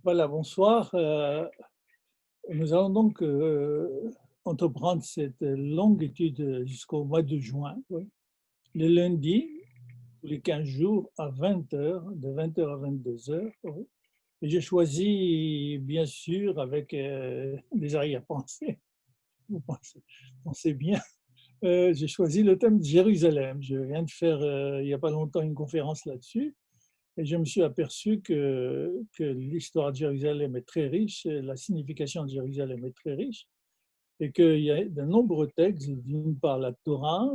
Voilà, bonsoir. Nous allons donc entreprendre cette longue étude jusqu'au mois de juin, oui. Le lundi, tous les 15 jours, à 20 heures, de 20 heures à 22 heures. Oui. Et j'ai choisi, bien sûr, avec des arrière-pensées, vous pensez bien, j'ai choisi le thème de Jérusalem. Je viens de faire, il n'y a pas longtemps, une conférence là-dessus. Et je me suis aperçu que l'histoire de Jérusalem est très riche, et la signification de Jérusalem est très riche, et qu'il y a de nombreux textes, d'une part la Torah,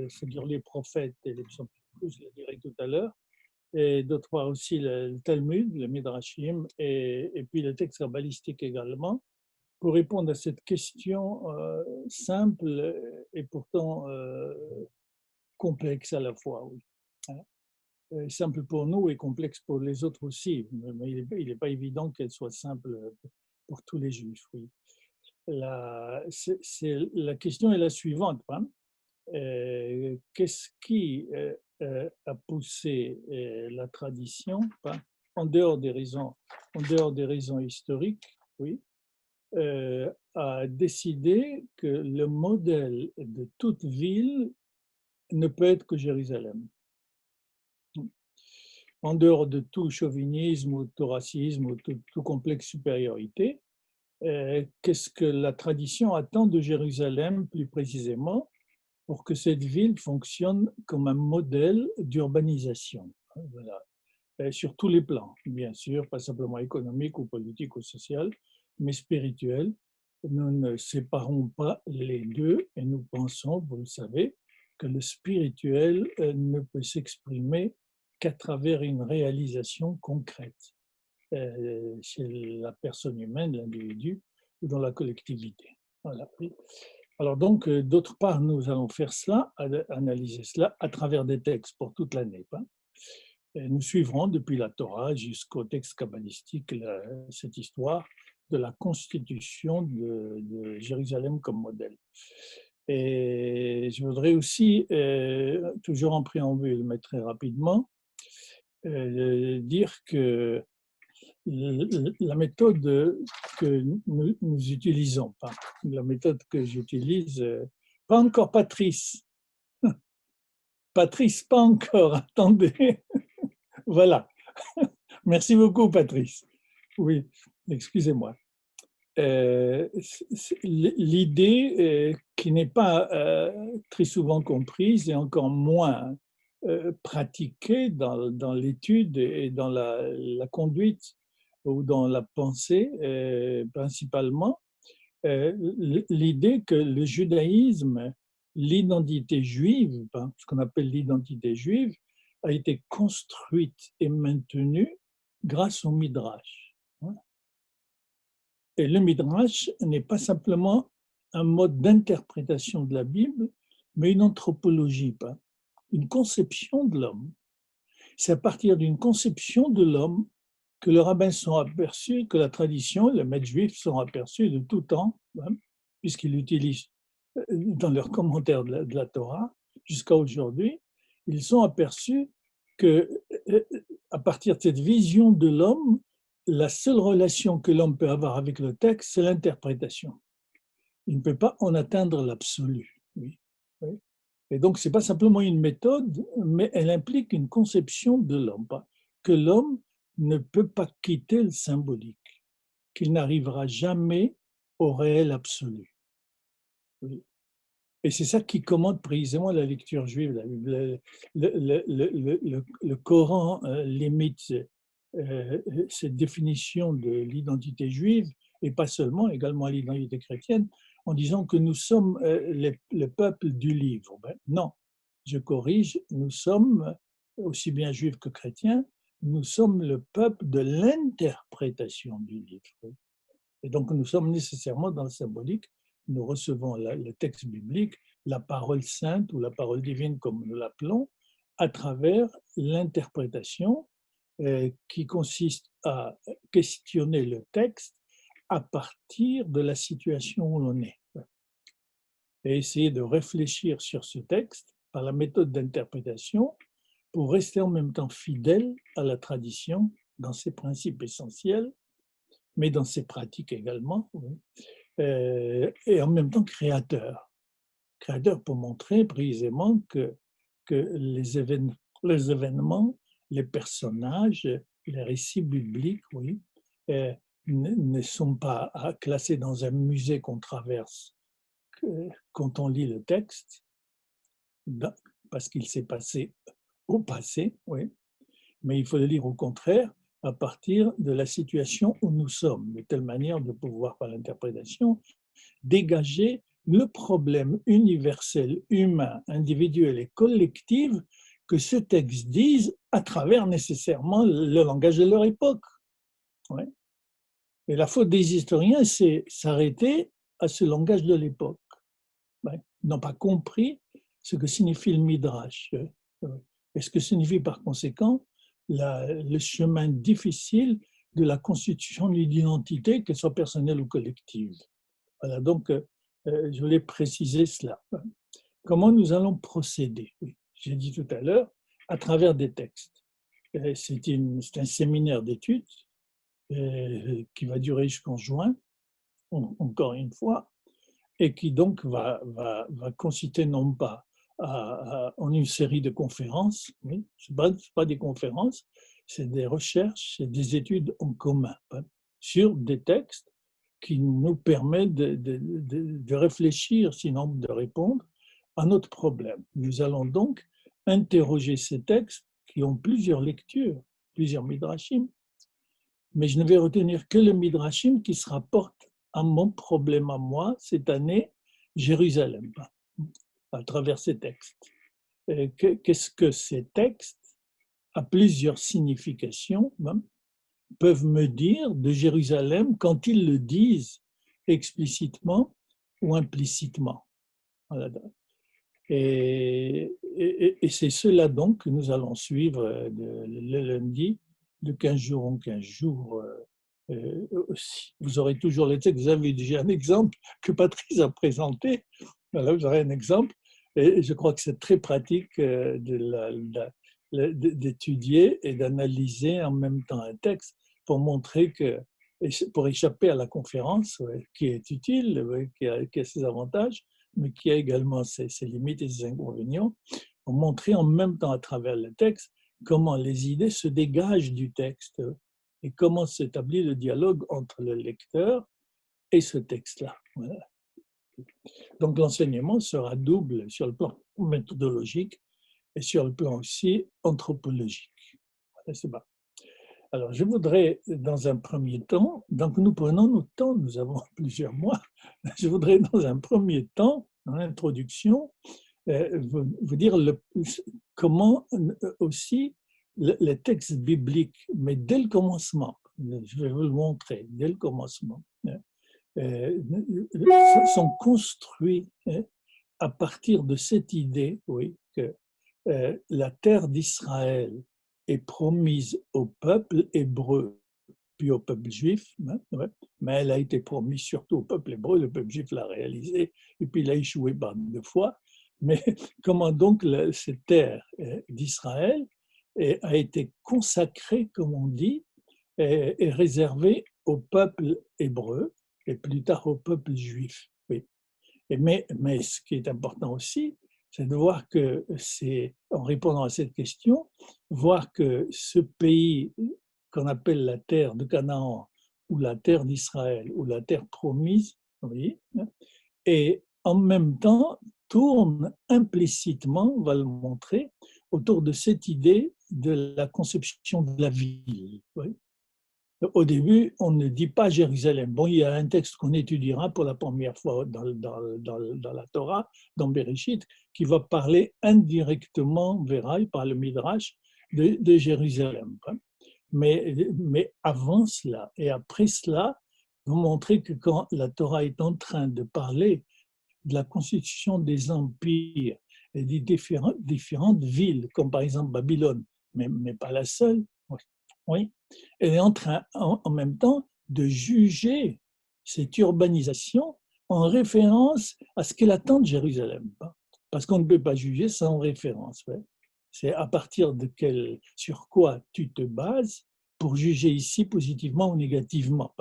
c'est-à-dire les prophètes et les psaumes, je le dirai tout à l'heure, et d'autre part aussi le Talmud, le Midrashim, et puis les textes kabbalistiques également, pour répondre à cette question simple et pourtant complexe à la fois. Oui. Hein. Simple pour nous et complexe pour les autres aussi, mais il n'est pas évident qu'elle soit simple pour tous les juifs. Oui. La question est la suivante. Hein. Qu'est-ce qui a poussé la tradition, hein, en dehors des raisons historiques, oui, à décider que le modèle de toute ville ne peut être que Jérusalem? En dehors de tout chauvinisme ou tout racisme ou tout complexe supériorité, qu'est-ce que la tradition attend de Jérusalem plus précisément pour que cette ville fonctionne comme un modèle d'urbanisation? Voilà. Sur tous les plans, bien sûr, pas simplement économique ou politique ou social, mais spirituel. Nous ne séparons pas les deux et nous pensons, vous le savez, que le spirituel ne peut s'exprimer qu'à travers une réalisation concrète chez la personne humaine, l'individu ou dans la collectivité. Voilà. Alors donc, d'autre part, nous allons faire cela, analyser cela à travers des textes pour toute l'année. Hein. Et nous suivrons depuis la Torah jusqu'au texte kabbalistique cette histoire de la constitution de Jérusalem comme modèle. Et je voudrais aussi, toujours en préambule, mais très rapidement, dire que la méthode que nous utilisons, pas la méthode que j'utilise, pas encore Patrice, Patrice, pas encore, attendez, voilà. Merci beaucoup, Patrice. Oui, excusez-moi. L'idée qui n'est pas très souvent comprise et encore moins pratiquée dans l'étude et dans la conduite ou dans la pensée principalement, l'idée que le judaïsme, l'identité juive, hein, ce qu'on appelle l'identité juive, a été construite et maintenue grâce au Midrash. Hein. Et le Midrash n'est pas simplement un mode d'interprétation de la Bible, mais une anthropologie, une conception de l'homme. C'est à partir d'une conception de l'homme que les rabbins sont aperçus, que la tradition, les maîtres juifs sont aperçus de tout temps, hein, puisqu'ils l'utilisent dans leurs commentaires de la Torah jusqu'à aujourd'hui, ils sont aperçus que à partir de cette vision de l'homme, la seule relation que l'homme peut avoir avec le texte, c'est l'interprétation. Il ne peut pas en atteindre l'absolu. Oui. Oui. Et donc, ce n'est pas simplement une méthode, mais elle implique une conception de l'homme, que l'homme ne peut pas quitter le symbolique, qu'il n'arrivera jamais au réel absolu. Oui. Et c'est ça qui commande précisément la lecture juive. Le Coran limite cette définition de l'identité juive, et pas seulement, également l'identité chrétienne, en disant que nous sommes le peuple du livre. Ben, non, je corrige, nous sommes, aussi bien juifs que chrétiens, nous sommes le peuple de l'interprétation du livre. Et donc, nous sommes nécessairement dans le symbolique. Nous recevons le texte biblique, la parole sainte ou la parole divine, comme nous l'appelons, à travers l'interprétation qui consiste à questionner le texte à partir de la situation où l'on est. Et essayer de réfléchir sur ce texte par la méthode d'interprétation pour rester en même temps fidèle à la tradition dans ses principes essentiels mais dans ses pratiques également, oui. Et en même temps créateur. Créateur pour montrer précisément que les événements, les personnages, les récits bibliques, oui, euh, ne sont pas classés dans un musée qu'on traverse quand on lit le texte, parce qu'il s'est passé au passé, oui, mais il faut le lire au contraire à partir de la situation où nous sommes, de telle manière de pouvoir, par l'interprétation, dégager le problème universel, humain, individuel et collectif que ce texte dise à travers nécessairement le langage de leur époque. Ouais. Et la faute des historiens, c'est s'arrêter à ce langage de l'époque. Ouais. Ils n'ont pas compris ce que signifie le Midrash. Et ce que signifie par conséquent le chemin difficile de la constitution d'une identité, qu'elle soit personnelle ou collective. Voilà, donc je voulais préciser cela. Comment nous allons procéder? Oui, j'ai dit tout à l'heure, à travers des textes. C'est un séminaire d'études qui va durer jusqu'en juin, encore une fois, et qui donc va consister non pas en une série de conférences, oui, ce n'est pas des conférences, c'est des recherches, c'est des études en commun sur des textes qui nous permettent de réfléchir, sinon de répondre à notre problème. Nous allons donc interroger ces textes qui ont plusieurs lectures, plusieurs midrashim, mais je ne vais retenir que le midrashim qui se rapporte à mon problème à moi cette année, Jérusalem, à travers ces textes. Qu'est-ce que ces textes, à plusieurs significations même, peuvent me dire de Jérusalem quand ils le disent explicitement ou implicitement. Voilà. Et c'est cela donc que nous allons suivre le lundi, de 15 jours en 15 jours. Aussi. Vous aurez toujours les textes. Vous avez déjà un exemple que Patrice a présenté. Voilà, vous aurez un exemple. Et je crois que c'est très pratique d'étudier et d'analyser en même temps un texte pour montrer que, pour échapper à la conférence, qui est utile, qui a ses avantages, mais qui a également ses limites et ses inconvénients, pour montrer en même temps à travers le texte comment les idées se dégagent du texte et comment s'établit le dialogue entre le lecteur et ce texte-là. Voilà. Donc l'enseignement sera double sur le plan méthodologique et sur le plan aussi anthropologique. Voilà, c'est bon. Alors, je voudrais, dans un premier temps, donc nous prenons notre temps, nous avons plusieurs mois, je voudrais, dans un premier temps, dans l'introduction, vous dire comment aussi les textes bibliques, mais dès le commencement, je vais vous le montrer, dès le commencement, sont construits à partir de cette idée, oui, que la terre d'Israël est promise au peuple hébreu, puis au peuple juif, mais elle a été promise surtout au peuple hébreu, le peuple juif l'a réalisé, et puis il a échoué par 2 fois. Mais comment donc cette terre d'Israël a été consacrée, comme on dit, est réservée au peuple hébreu et plus tard au peuple juif. Oui. Mais ce qui est important aussi, c'est de voir que c'est, en répondant à cette question, voir que ce pays qu'on appelle la terre de Canaan ou la terre d'Israël ou la terre promise, oui, et en même temps tourne implicitement, on va le montrer, autour de cette idée de la conception de la ville. Oui. Au début, on ne dit pas Jérusalem. Bon, il y a un texte qu'on étudiera pour la première fois dans la Torah, dans Bereshit, qui va parler indirectement, on verra, par le Midrash, de Jérusalem. Mais avant cela et après cela, vous montrez que quand la Torah est en train de parler de la constitution des empires et des différentes villes, comme par exemple Babylone, mais pas la seule, oui, elle est en train en même temps de juger cette urbanisation en référence à ce qu'elle attend de Jérusalem. Parce qu'on ne peut pas juger sans référence. Ouais. C'est à partir de sur quoi tu te bases pour juger ici positivement ou négativement.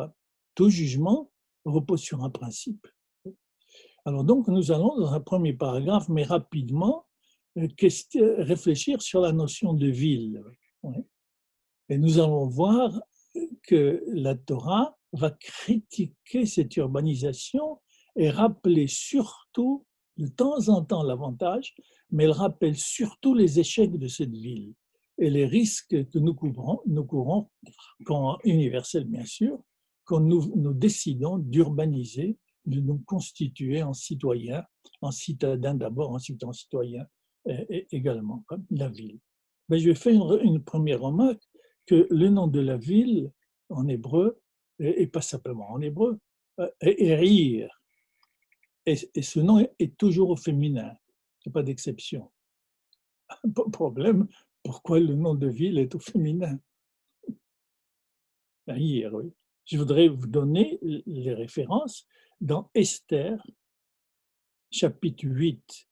Tout jugement repose sur un principe. Alors donc, nous allons dans un premier paragraphe, mais rapidement, réfléchir sur la notion de ville. Ouais. Et nous allons voir que la Torah va critiquer cette urbanisation et rappeler surtout, de temps en temps, l'avantage, mais elle rappelle surtout les échecs de cette ville et les risques que nous courons quand universel bien sûr, quand nous décidons d'urbaniser, de nous constituer en citoyens, en citadins d'abord, ensuite en citoyens également, comme la ville. Mais je vais faire une première remarque, que le nom de la ville en hébreu, et pas simplement en hébreu, est Erir. Et ce nom est toujours au féminin, il n'y a pas d'exception. Problème, pourquoi le nom de ville est au féminin? Erir, oui. Je voudrais vous donner les références dans Esther, chapitre 8,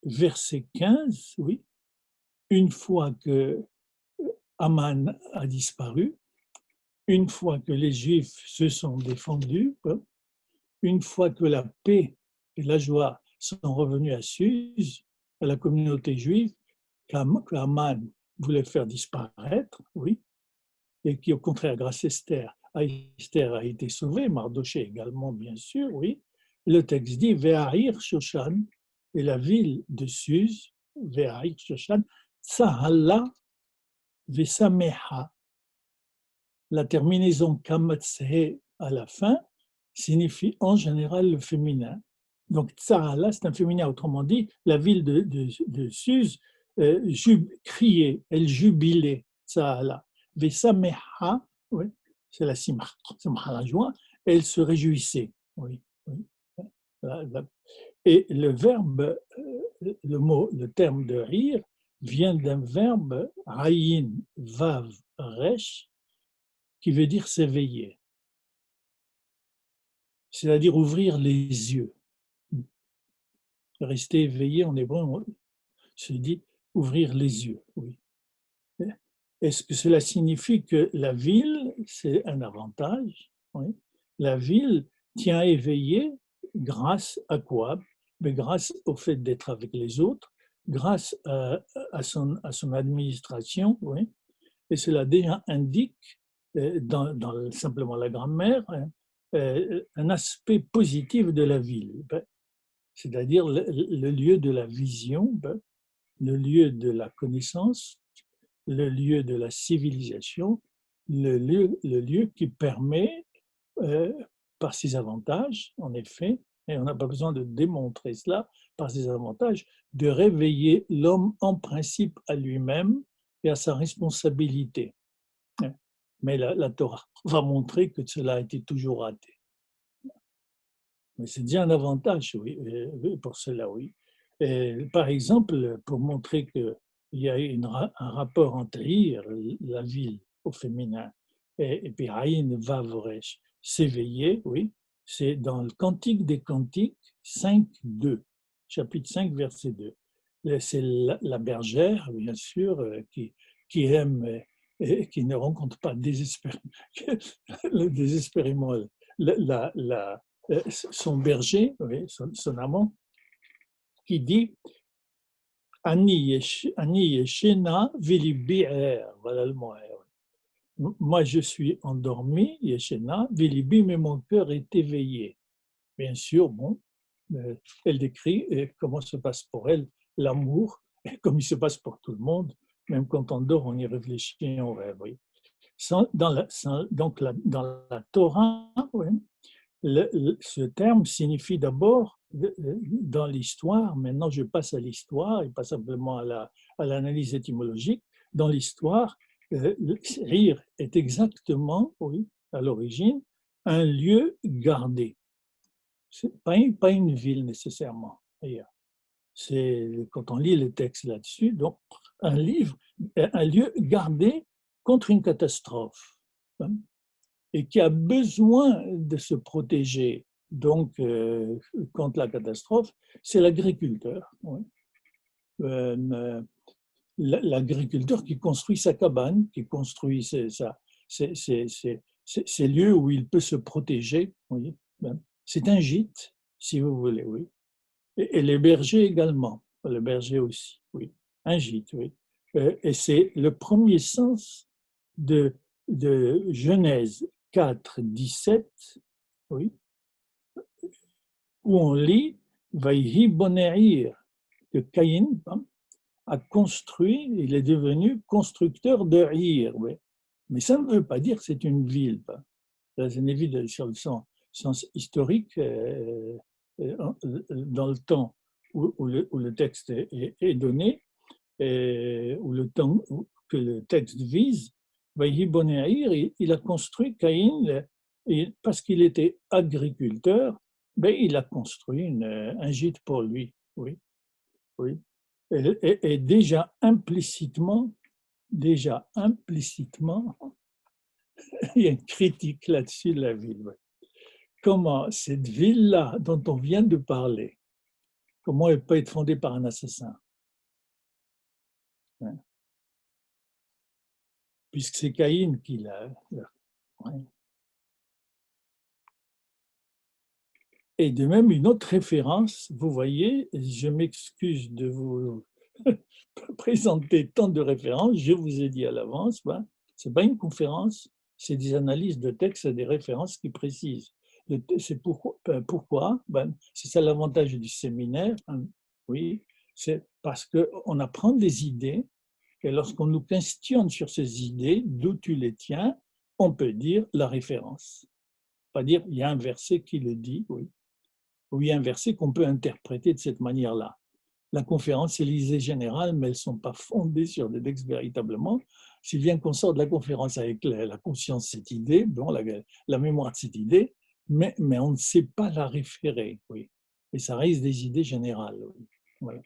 verset 15, oui. Une fois que Aman a disparu, une fois que les Juifs se sont défendus, une fois que la paix et la joie sont revenus à Suse, à la communauté juive, qu'Aman voulait faire disparaître, oui, et qui, au contraire, grâce à Esther a été sauvée, Mardoché également, bien sûr, oui. Le texte dit Ve'ahir Shoshan, et la ville de Suse, Ve'ahir Shoshan, Tsahalla Ve'sameha. La terminaison Kamatzhe à la fin signifie en général le féminin. Donc, Tsahalla, c'est un féminin, autrement dit, la ville de Suse criait, elle jubilait, Tsahalla. Vesameha, oui, c'est la simcha, la joie, elle se réjouissait. Oui, oui. Et le verbe, le terme de rire, vient d'un verbe ayin, vav, resh, qui veut dire s'éveiller, c'est-à-dire ouvrir les yeux. Rester éveillé en hébreu, on se dit ouvrir les yeux. Oui. Est-ce que cela signifie que la ville, c'est un avantage? Oui. La ville tient éveillé grâce à quoi? Mais grâce au fait d'être avec les autres, grâce à son administration, oui. Et cela déjà indique, dans simplement la grammaire, un aspect positif de la ville, c'est-à-dire le lieu de la vision, le lieu de la connaissance, le lieu de la civilisation, le lieu qui permet, par ses avantages, en effet, et on n'a pas besoin de démontrer cela, par ses avantages, de réveiller l'homme en principe à lui-même et à sa responsabilité. Mais la Torah va montrer que cela a été toujours raté. Mais c'est déjà un avantage, oui, pour cela, oui. Et, par exemple, pour montrer qu'il y a un rapport entre Ir, la ville, au féminin, et puis Aïn Vavresh, s'éveiller, oui, c'est dans le Cantique des Cantiques 5.2, chapitre 5, verset 2. C'est la bergère, bien sûr, qui aime et qui ne rencontre pas désespérément son berger, oui, son amant, qui dit Ani yeshena vilibi voilà le mot. Moi, je suis endormi, yeshena, vilibi, mais mon cœur est éveillé. Bien sûr, bon, elle décrit comment se passe pour elle l'amour, comme il se passe pour tout le monde, même quand on dort, on y réfléchit, on rêve. Oui. Dans la Torah, oui, ce terme signifie d'abord, dans l'histoire, maintenant je passe à l'histoire et pas simplement à l'analyse étymologique, dans l'histoire, rire est exactement, oui, à l'origine, un lieu gardé. C'est pas une ville nécessairement, d'ailleurs. C'est, quand on lit les textes là-dessus, donc un lieu gardé contre une catastrophe, hein, et qui a besoin de se protéger donc contre la catastrophe, c'est l'agriculteur. Oui. L'agriculteur qui construit sa cabane, qui construit c'est lieu où il peut se protéger, oui. C'est un gîte, si vous voulez, oui. Et les bergers également, le berger aussi, oui. Un gîte, oui. Et c'est le premier sens de Genèse 4, 17, oui, où on lit Vaïhi Bonéir, que Caïn a construit, il est devenu constructeur de Ir. Oui. Mais ça ne veut pas dire que c'est une ville. C'est une ville sur le sens historique, dans le temps où le texte est donné, où le temps que le texte vise. Vaïhi Bonéir, il a construit Caïn, parce qu'il était agriculteur, ben, il a construit un gîte pour lui. Oui, oui. Et déjà implicitement, il y a une critique là-dessus de la ville. Comment cette ville-là, dont on vient de parler, comment elle peut être fondée par un assassin? Puisque c'est Caïn qui l'a. Et de même, une autre référence, vous voyez, je m'excuse de vous présenter tant de références, je vous ai dit à l'avance, ce n'est pas une conférence, c'est des analyses de textes et des références qui précisent. C'est pourquoi c'est ça l'avantage du séminaire, oui, c'est parce qu'on apprend des idées, et lorsqu'on nous questionne sur ces idées, d'où tu les tiens, on peut dire la référence. Pas dire, il y a un verset qui le dit, oui, ou il y a un verset qu'on peut interpréter de cette manière-là. La conférence, c'est l'idée générale, mais elles ne sont pas fondées sur des textes véritablement. Si bien qu'on sort de la conférence avec la conscience de cette idée, bon, la mémoire de cette idée, mais on ne sait pas la référer, oui. Et ça reste des idées générales, oui. Voilà.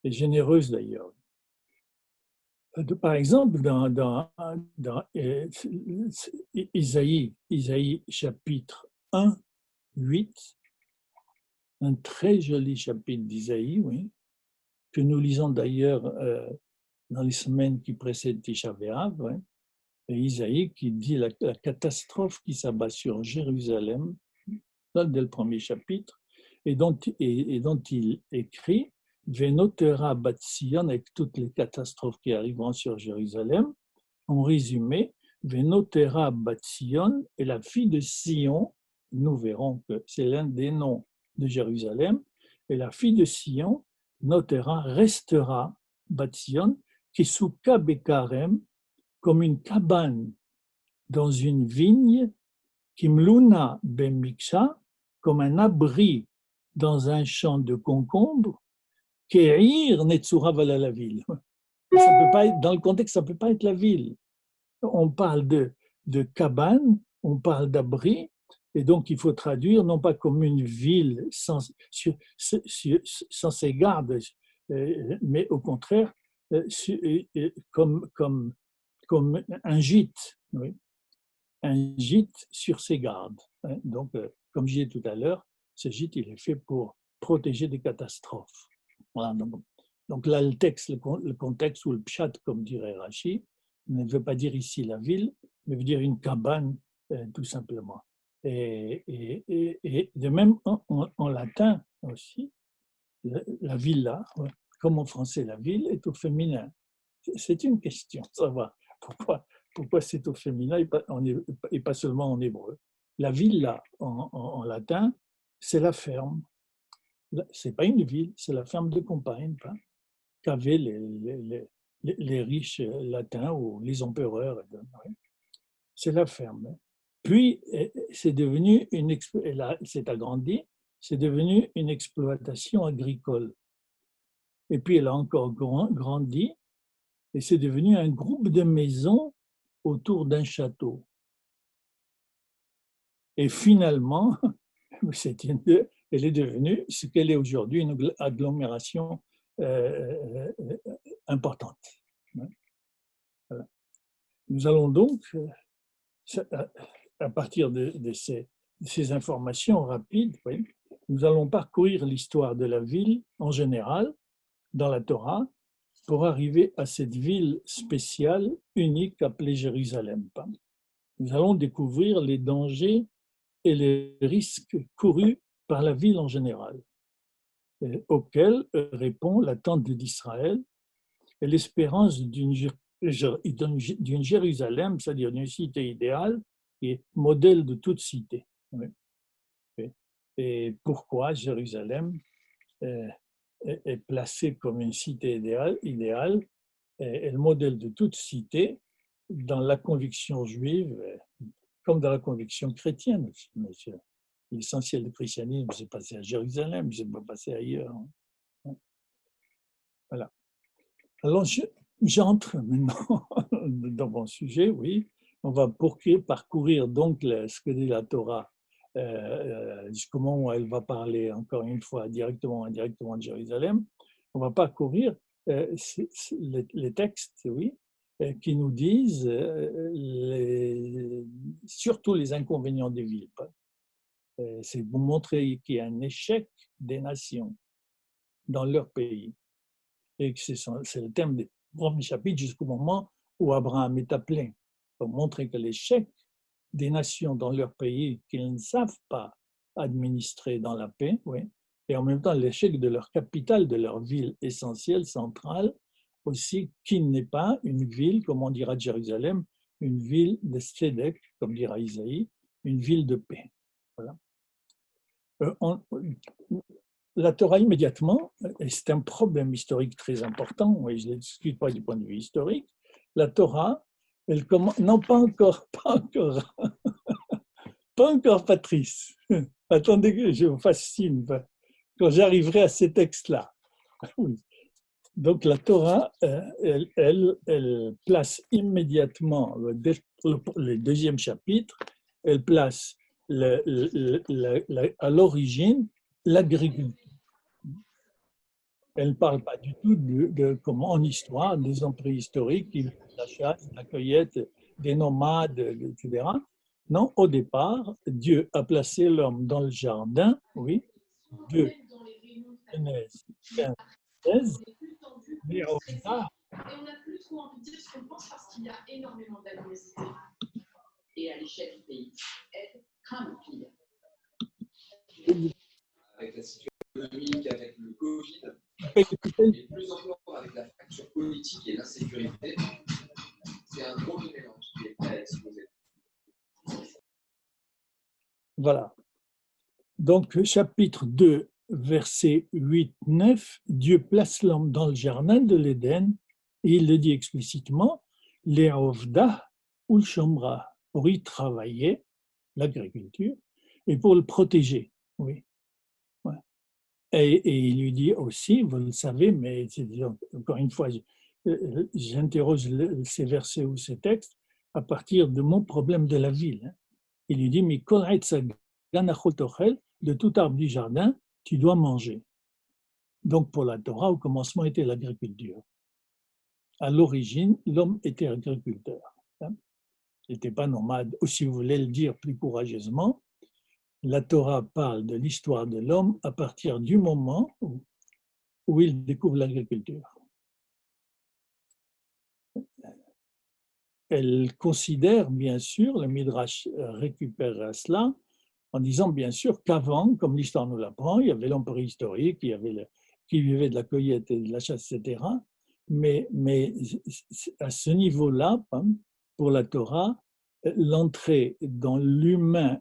Et généreuses d'ailleurs. Par exemple, dans Isaïe chapitre 1, 8, un très joli chapitre d'Isaïe, oui, que nous lisons d'ailleurs dans les semaines qui précèdent Tisha B'Av, ouais, et Isaïe qui dit la catastrophe qui s'abat sur Jérusalem, dès le premier chapitre, et dont il écrit Venotera bat Sion, avec toutes les catastrophes qui arriveront sur Jérusalem. En résumé, Venotera bat Sion est la fille de Sion. Nous verrons que c'est l'un des noms de Jérusalem. Et la fille de Sion, Notera, restera bat Sion, qui sous Bekarem, comme une cabane dans une vigne, Kimluna Bemiksha, comme un abri dans un champ de concombres, Keir Netsura vala la ville. Ça peut pas être, dans le contexte, ça ne peut pas être la ville. On parle de cabane, on parle d'abri, et donc il faut traduire non pas comme une ville sans ses gardes, mais au contraire comme un gîte, oui, un gîte sur ses gardes. Donc, comme je disais tout à l'heure, ce gîte, il est fait pour protéger des catastrophes. Voilà, donc là, le texte, le contexte ou le pshat, comme dirait Rashi, ne veut pas dire ici la ville, mais veut dire une cabane, tout simplement. Et de même, en latin aussi, la villa, comme en français, la ville est au féminin. C'est une question, savoir pourquoi c'est au féminin et pas seulement en hébreu. La villa, en latin, c'est la ferme. Ce n'est pas une ville, c'est la ferme de campagne qu'avaient les riches latins ou les empereurs. C'est la ferme. Puis, c'est devenu c'est agrandi, c'est devenu une exploitation agricole. Et puis, elle a encore grandi, et c'est devenu un groupe de maisons autour d'un château. Et finalement, elle est devenue ce qu'elle est aujourd'hui, une agglomération importante. Voilà. Nous allons donc, à partir de ces informations rapides, nous allons parcourir l'histoire de la ville en général dans la Torah pour arriver à cette ville spéciale, unique, appelée Jérusalem. nous allons découvrir les dangers et les risques courus par la ville en général, auxquels répond l'attente d'Israël et l'espérance d'une Jérusalem, c'est-à-dire d'une cité idéale qui est modèle de toute cité. Et pourquoi Jérusalem est placée comme une cité idéale et le modèle de toute cité dans la conviction juive comme dans la conviction chrétienne aussi. L'essentiel du christianisme s'est passé à Jérusalem, il ne s'est pas passé ailleurs. Voilà. Alors, j'entre maintenant dans mon sujet, oui. On va parcourir donc ce que dit la Torah jusqu'au moment où elle va parler encore une fois directement ou indirectement de Jérusalem. On va parcourir les textes, oui, qui nous disent surtout les inconvénients des villes. C'est pour montrer qu'il y a un échec des nations dans leur pays. Et que c'est le thème des premiers chapitres jusqu'au moment où Abraham est appelé, pour montrer que l'échec des nations dans leur pays qu'ils ne savent pas administrer dans la paix, oui, et en même temps l'échec de leur capitale, de leur ville essentielle, centrale, aussi, qui n'est pas une ville, comme on dira de Jérusalem, une ville de Tzedek, comme dira Isaïe, une ville de paix. Voilà. La Torah immédiatement, et c'est un problème historique très important, et je ne l'excuse pas du point de vue historique, la Torah, elle commence, non pas encore, pas encore Patrice. Attendez que je vous fascine quand j'arriverai à ces textes-là. Donc la Torah, elle place immédiatement, le deuxième chapitre, elle place à l'origine l'agriculture. Elle ne parle pas du tout comment en histoire, des hommes préhistoriques, la chasse, la cueillette, des nomades, etc. Non, au départ, Dieu a placé l'homme dans le jardin, oui, de Genèse 15, 16, mais au départ, et on n'a plus trop envie de dire ce qu'on pense parce qu'il y a énormément d'adversité. Et à l'échelle du pays, elle craint le pire. Avec la situation économique, avec le Covid, et plus encore avec la fracture politique et l'insécurité, c'est un gros mélange qui est prêt à exploser. Voilà. Donc, chapitre 2, versets 8-9, Dieu place l'homme dans le jardin de l'Éden et il le dit explicitement, Le'ovdah ou le Shomra, pour y travailler, l'agriculture, et pour le protéger. Oui. Ouais. Et il lui dit aussi, vous le savez, mais encore une fois, j'interroge ces versets ou ces textes à partir de mon problème de la ville. Il lui dit, mais de tout arbre du jardin, tu dois manger. Donc pour la Torah, au commencement était l'agriculture. À l'origine, l'homme était agriculteur. Il n'était pas nomade. Ou si vous voulez le dire plus courageusement, la Torah parle de l'histoire de l'homme à partir du moment où il découvre l'agriculture. Elle considère, bien sûr, le Midrash récupère cela, en disant bien sûr qu'avant, comme l'histoire nous l'apprend, il y avait l'homme préhistorique, qui vivait de la cueillette et de la chasse, etc. Mais à ce niveau-là, pour la Torah, l'entrée dans l'humain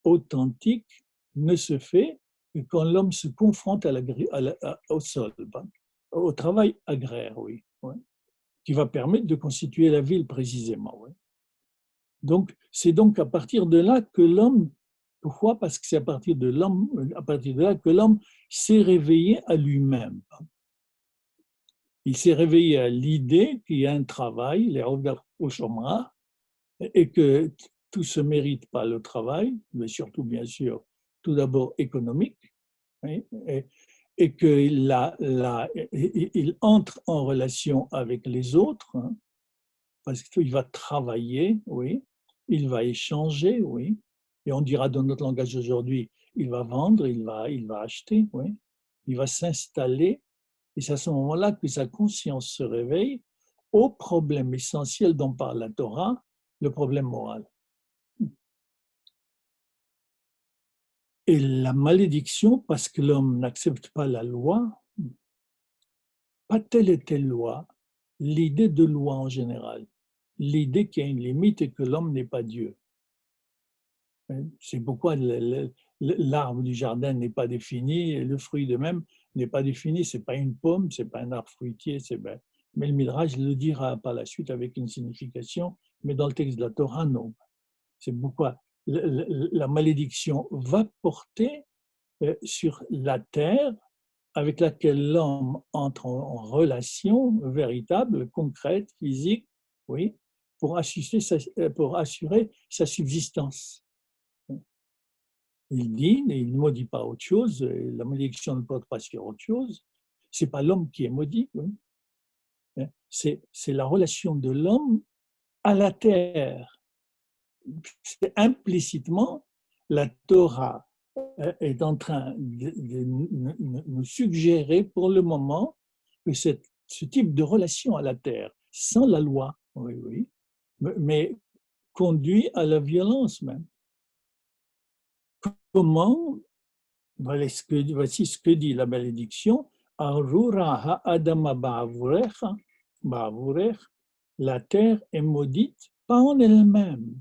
authentique ne se fait que quand l'homme se confronte au sol, au travail agraire, oui, qui va permettre de constituer la ville précisément. Oui. Donc, c'est donc à partir de là que l'homme, pourquoi? Parce que c'est à partir de là que l'homme s'est réveillé à lui-même. Il s'est réveillé à l'idée qu'il y a un travail, les Rovdar au Shomra, et que tout se mérite pas le travail, mais surtout, bien sûr, tout d'abord économique, oui, et qu'il entre en relation avec les autres, parce qu'il va travailler, oui, il va échanger, oui, et on dira dans notre langage aujourd'hui, il va vendre, il va acheter, oui, il va s'installer, et c'est à ce moment-là que sa conscience se réveille au problème essentiel dont parle la Torah, le problème moral. Et la malédiction, parce que l'homme n'accepte pas la loi, pas telle et telle loi, l'idée de loi en général, l'idée qu'il y a une limite et que l'homme n'est pas Dieu. C'est pourquoi l'arbre du jardin n'est pas défini, et le fruit de même n'est pas défini. Ce n'est pas une pomme, ce n'est pas un arbre fruitier. Mais le Midrash le dira par la suite avec une signification, mais dans le texte de la Torah, non. C'est pourquoi la malédiction va porter sur la terre avec laquelle l'homme entre en relation véritable, concrète, physique, oui, pour assurer sa subsistance. Il dit, et il ne maudit pas autre chose, la malédiction ne porte pas sur autre chose, ce n'est pas l'homme qui est maudit, oui. C'est la relation de l'homme à la terre. C'est implicitement, la Torah est en train de nous suggérer pour le moment que ce type de relation à la terre, sans la loi, oui, mais conduit à la violence même. Comment? Voici ce que dit la malédiction. La terre est maudite, pas en elle-même.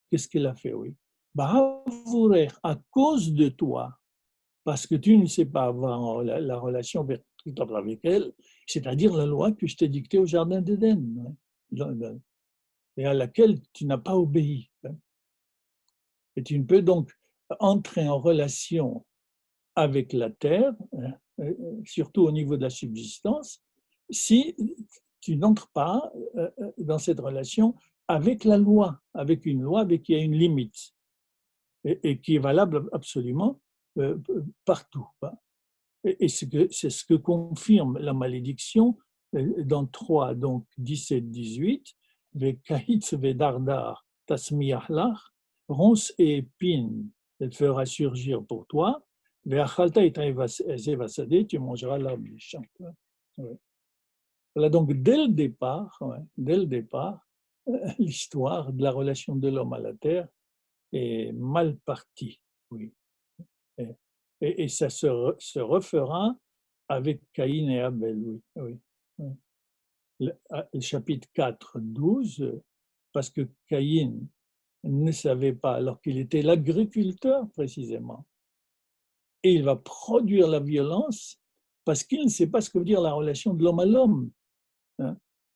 Qu'est-ce qu'elle a fait? Oui. À cause de toi, parce que tu ne sais pas avoir la relation véritable avec elle, c'est-à-dire la loi que je t'ai dictée au jardin d'Éden, et à laquelle tu n'as pas obéi. Et tu ne peux donc entrer en relation avec la terre, surtout au niveau de la subsistance, si tu n'entres pas dans cette relation avec la loi, avec une loi qui a une limite et qui est valable absolument partout. Et c'est ce que confirme la malédiction dans 3, donc 17-18, Vekahitz vedardar tasmiahlach, ronces et épines, elle fera surgir pour toi, Veachalta et zevasade, tu mangeras l'arbre du champ. Voilà, donc dès le départ, l'histoire de la relation de l'homme à la terre est mal partie. Oui. Et ça se refera avec Caïn et Abel, oui. Le chapitre 4, 12, parce que Caïn ne savait pas, alors qu'il était l'agriculteur précisément, et il va produire la violence parce qu'il ne sait pas ce que veut dire la relation de l'homme à l'homme.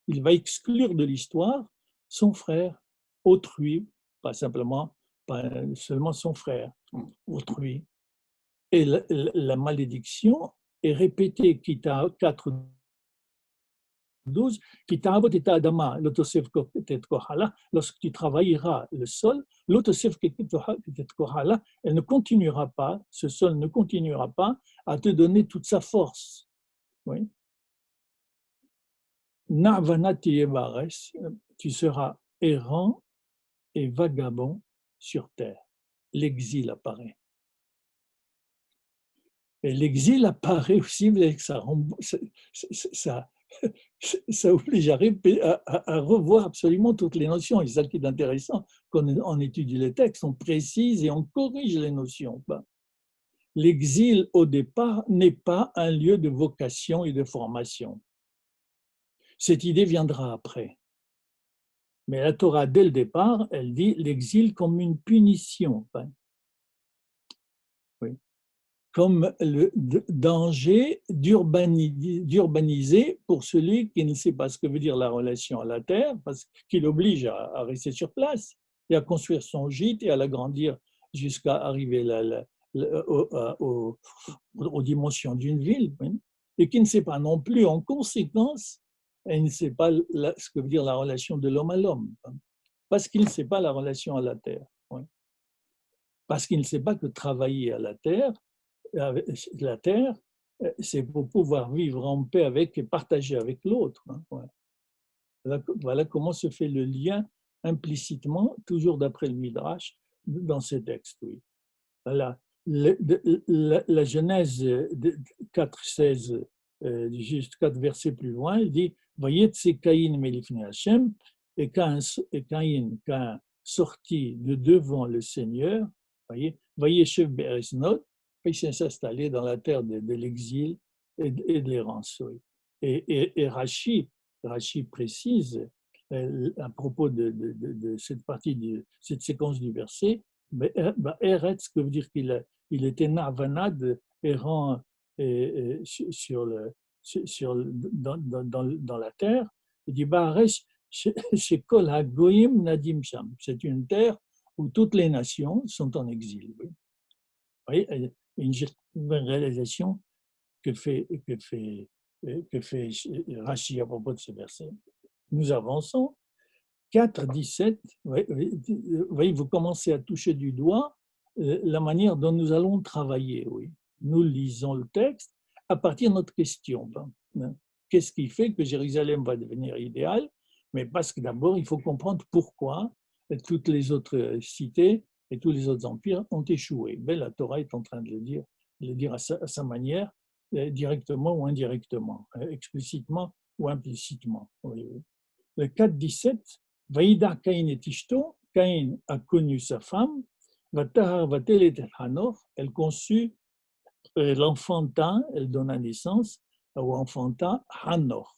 Il va exclure de l'histoire son frère, autrui, pas seulement son frère, autrui. Et la malédiction est répétée, Kita 4, 12, lorsque tu travailleras le sol, elle ne continuera pas, ce sol ne continuera pas à te donner toute sa force. Oui. Tu seras errant et vagabond sur terre. L'exil apparaît. Et l'exil apparaît aussi, ça oblige à revoir absolument toutes les notions. Et c'est ça qui est intéressant, quand on étudie les textes, on précise et on corrige les notions. L'exil, au départ, n'est pas un lieu de vocation et de formation. Cette idée viendra après. Mais la Torah, dès le départ, elle dit l'exil comme une punition. Oui. Comme le danger d'urbaniser pour celui qui ne sait pas ce que veut dire la relation à la terre, parce qu'il oblige à rester sur place et à construire son gîte et à l'agrandir jusqu'à arriver aux dimensions d'une ville, et qui ne sait pas non plus en conséquence, et il ne sait pas ce que veut dire la relation de l'homme à l'homme, parce qu'il ne sait pas la relation à la terre. Parce qu'il ne sait pas que travailler à la terre, c'est pour pouvoir vivre en paix avec et partager avec l'autre. Voilà comment se fait le lien implicitement, toujours d'après le Midrash, dans ces textes. Oui. Voilà. La Genèse 4.16, juste 4 versets plus loin, il dit « Voyez, c'est Caïn Melifne Hashem, et Caïn, quand sorti de devant le Seigneur, voyez chef Beresnot, il s'est installé dans la terre de l'exil et de l'errance. Oui. Et Rachi précise à propos de cette partie, de cette séquence du verset, Eretz, que veut dire il était navanad, errant dans la terre. Il dit Baaresh chez Kol Hagoyim Nadim Sham. C'est une terre où toutes les nations sont en exil. Oui. Vous voyez, une réalisation que fait Rachi à propos de ce verset. Nous avançons. 4, 17, vous commencez à toucher du doigt la manière dont nous allons travailler. Oui. Nous lisons le texte à partir de notre question. Qu'est-ce qui fait que Jérusalem va devenir idéal? Mais parce que d'abord, il faut comprendre pourquoi toutes les autres cités et tous les autres empires ont échoué. Mais la Torah est en train de le dire à sa manière, directement ou indirectement, explicitement ou implicitement. Oui. Le 4, 17, Vaïda Caïn et Ishto, Caïn a connu sa femme, Vatahar Vatel et Hanor, elle conçut, l'enfanta, elle donna naissance ou enfanta Hanor.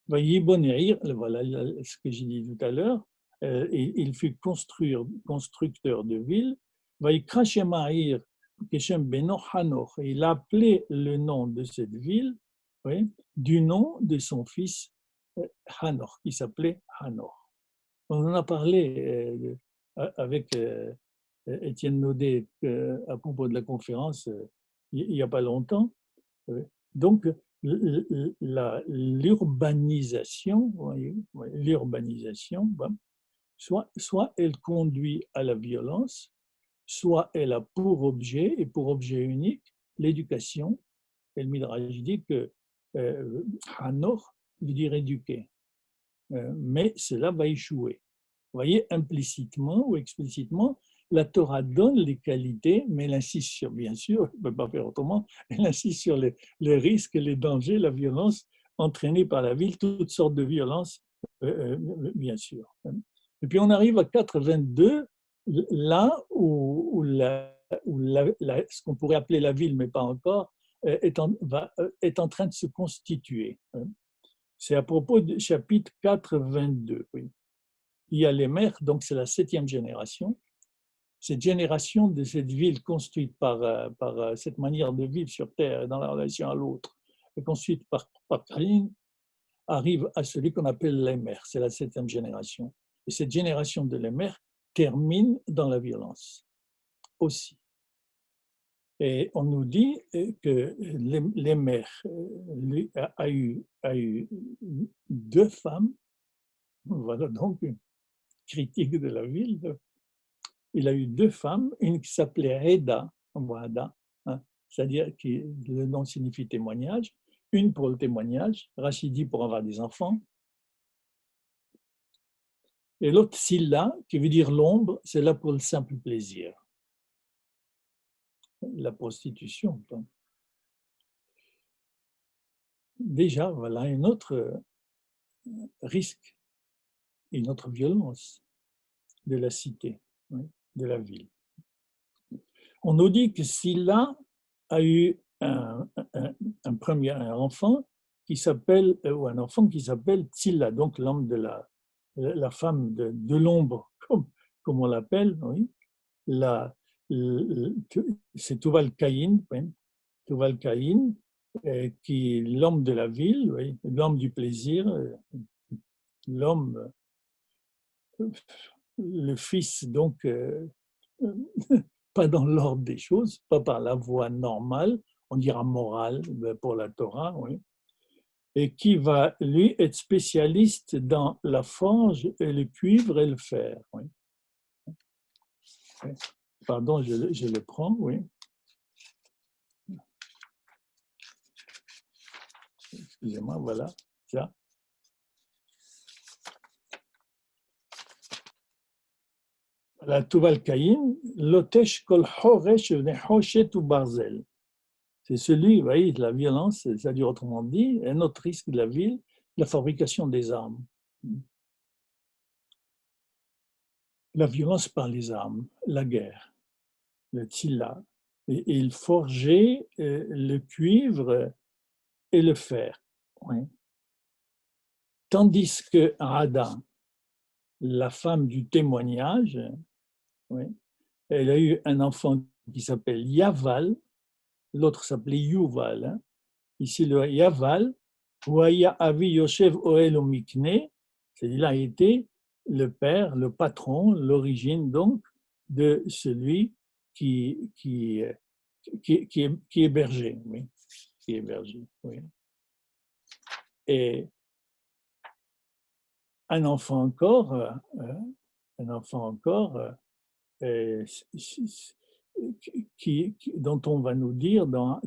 Vaïbonéir, voilà ce que j'ai dit tout à l'heure, il fut constructeur de villes. Vaïkrashemaïr, Keshem Beno Hanor, il a appelé le nom de cette ville, oui, du nom de son fils Hanor, qui s'appelait Hanor. On en a parlé avec Étienne Naudet à propos de la conférence il n'y a pas longtemps. Donc, l'urbanisation, soit elle conduit à la violence, soit elle a pour objet, et pour objet unique, l'éducation. Et le Midrash dit que Hanor veut dire éduquer. Mais cela va échouer. Vous voyez, implicitement ou explicitement, la Torah donne les qualités, mais elle insiste sur, bien sûr, elle ne peut pas faire autrement, elle insiste sur les risques, les dangers, la violence entraînée par la ville, toutes sortes de violences, bien sûr. Et puis on arrive à 4.22, là où ce qu'on pourrait appeler la ville, mais pas encore, est en train de se constituer. C'est à propos du chapitre 4, 22. Oui. Il y a les mers, donc c'est la 7e génération. Cette génération de cette ville construite par cette manière de vivre sur Terre, dans la relation à l'autre, construite par Caïn, arrive à celui qu'on appelle les mers. C'est la 7e génération. Et cette génération de les mers termine dans la violence aussi. Et on nous dit que les mères a eu 2 femmes. Voilà donc une critique de la ville. Il a eu 2 femmes, une qui s'appelait Heda, c'est-à-dire que le nom signifie témoignage, une pour le témoignage, Rachidi pour avoir des enfants, et l'autre Silla, qui veut dire l'ombre, c'est là pour le simple plaisir. La prostitution. Déjà, voilà un autre risque, une autre violence de la cité, de la ville. On nous dit que Silla a eu un enfant qui s'appelle, ou un enfant qui s'appelle Tsilla, donc l'homme de la femme de l'ombre, comme on l'appelle, oui. C'est Tuval Caïn, qui est l'homme de la ville, oui, l'homme du plaisir, l'homme, le fils, donc, pas dans l'ordre des choses, pas par la voie normale, on dira morale pour la Torah, oui, et qui va, lui, être spécialiste dans la forge et le cuivre et le fer. Oui. Pardon, je le prends, oui. Excusez-moi, voilà, ça. La Tuval Caïn, Lotesh Kol Horesh Nehoshet ou Barzel. C'est celui, vous voyez, de la violence, c'est-à-dire autrement dit, un autre risque de la ville, la fabrication des armes. la violence par les armes, la guerre, le tilla. Et il forgeait le cuivre et le fer. Oui. Tandis que Ada, la femme du témoignage, oui, elle a eu un enfant qui s'appelle Yaval, l'autre s'appelait Yuval. Hein. Ici, le Yaval, Waya Avi Yoshev Oel Omikne, c'est-à-dire a été le père, le patron, l'origine donc de celui qui est berger, oui, qui est berger, oui. Et un enfant encore, dont on va nous dire dans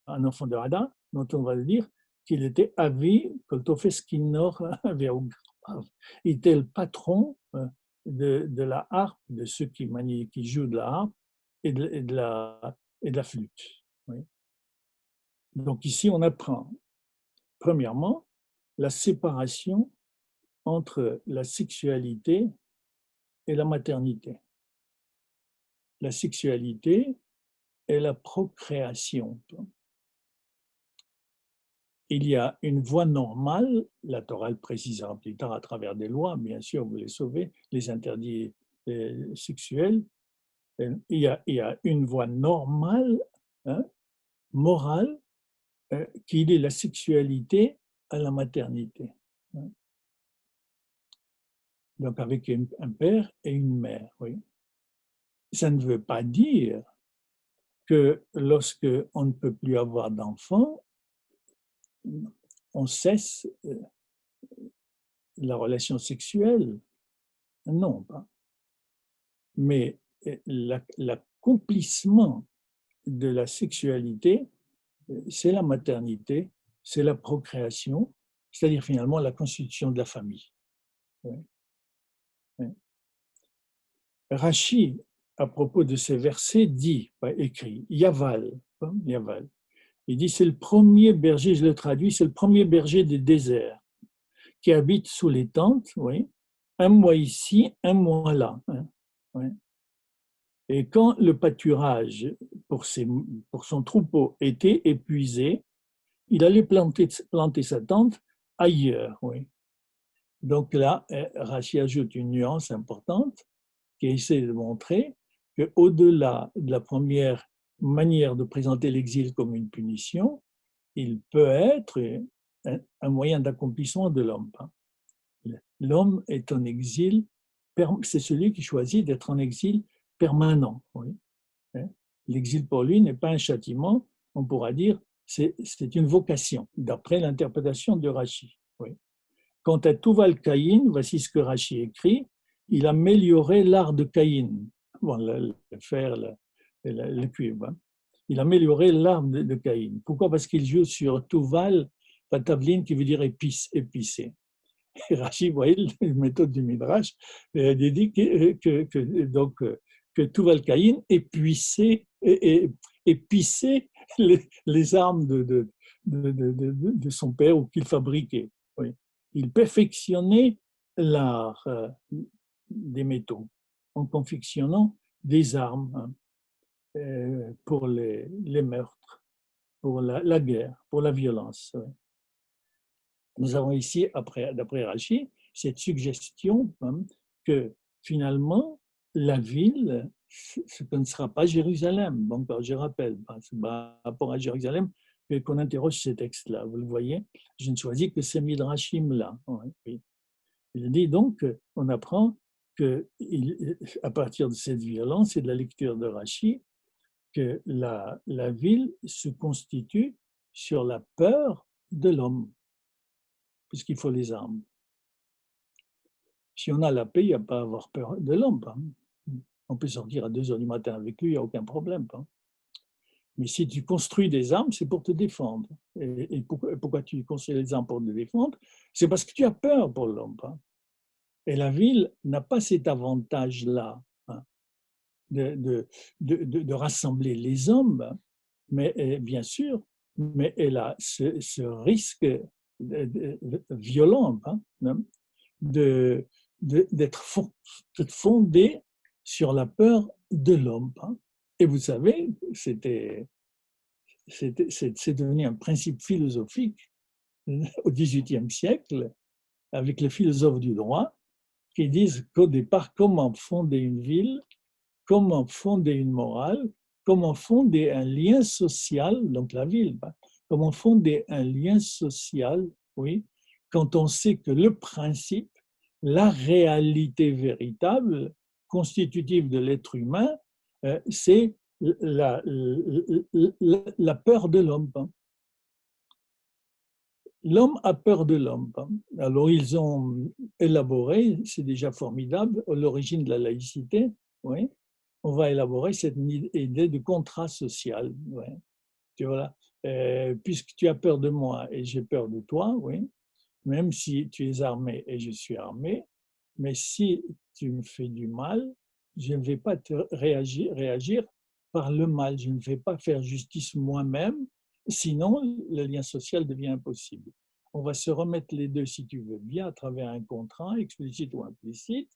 un enfant de Ada, dont on va dire qu'il était Avi Koltofeskinor Veograv. Il était le patron de la harpe, de ceux qui jouent de la harpe et de la flûte. Oui. Donc ici, on apprend, premièrement, la séparation entre la sexualité et la maternité. La sexualité est la procréation. Il y a une voie normale, la Torah le précisera plus tard à travers des lois, bien sûr, vous les sauvez, les interdits sexuels. Il y a une voie normale, hein, morale, qui lie la sexualité à la maternité. Donc avec un père et une mère, oui. Ça ne veut pas dire que lorsque on ne peut plus avoir d'enfants, on cesse la relation sexuelle. Non, pas. Mais l'accomplissement de la sexualité, c'est la maternité, c'est la procréation, c'est-à-dire finalement la constitution de la famille. Oui. Oui. Rashi, à propos de ces versets, écrit Yaval. Yaval. Il dit c'est le premier berger, je le traduis, c'est le premier berger des déserts qui habite sous les tentes, oui, un mois ici, un mois là. Hein, oui. Et quand le pâturage pour son troupeau était épuisé, il allait planter sa tente ailleurs. Oui. Donc là, Rachi ajoute une nuance importante qui essaie de montrer qu'au-delà de la première manière de présenter l'exil comme une punition, il peut être un moyen d'accomplissement de l'homme. L'homme est en exil, c'est celui qui choisit d'être en exil permanent. Oui. L'exil pour lui n'est pas un châtiment, on pourra dire, c'est une vocation, d'après l'interprétation de Rashi. Oui. Quant à Tuval Caïn, voici ce que Rashi écrit, il améliorait l'art de Caïn, bon, le fer, le cuivre. Hein. Il améliorait l'art de Caïn. Pourquoi? Parce qu'il joue sur Tuval, Patavlin, qui veut dire épicé. Et Rashi, vous voyez, la méthode du Midrash, il dit que Tuval Caïn épicait les armes de son père ou qu'il fabriquait. Oui. Il perfectionnait l'art des métaux en confectionnant des armes pour les meurtres, pour la guerre, pour la violence. Oui. Nous avons ici, d'après Rashi, cette suggestion que finalement, la ville, ce ne sera pas Jérusalem. Donc, je rappelle, c'est par rapport à Jérusalem qu'on interroge ces textes-là. Vous le voyez, je ne choisis que ces midrashim-là. Oui. Il dit donc, on apprend qu'à partir de cette violence et de la lecture de Rashi, que la ville se constitue sur la peur de l'homme, puisqu'il faut les armes. Si on a la paix, il n'y a pas à avoir peur de l'homme. On peut sortir à 2h du matin avec lui, il n'y a aucun problème. Mais si tu construis des armes, c'est pour te défendre. Et pourquoi tu construis les armes pour te défendre? C'est parce que tu as peur pour l'homme. Et la ville n'a pas cet avantage-là de rassembler les hommes, mais bien sûr, mais elle a ce risque violent de d'être fondée sur la peur de l'homme. Et vous savez, c'est devenu un principe philosophique au XVIIIe siècle avec les philosophes du droit qui disent qu'au départ, comment fonder une ville, comment fonder une morale, comment fonder un lien social, donc la ville, comment fonder un lien social, oui, quand on sait que le principe, la réalité véritable, constitutive de l'être humain, c'est la peur de l'homme. L'homme a peur de l'homme. Alors, ils ont élaboré, c'est déjà formidable, l'origine de la laïcité, oui. On va élaborer cette idée de contrat social. Oui. Tu vois, puisque tu as peur de moi et j'ai peur de toi, oui, même si tu es armé et je suis armé, mais si tu me fais du mal, je ne vais pas réagir par le mal, je ne vais pas faire justice moi-même, sinon le lien social devient impossible. On va se remettre les deux, si tu veux bien, à travers un contrat, explicite ou implicite,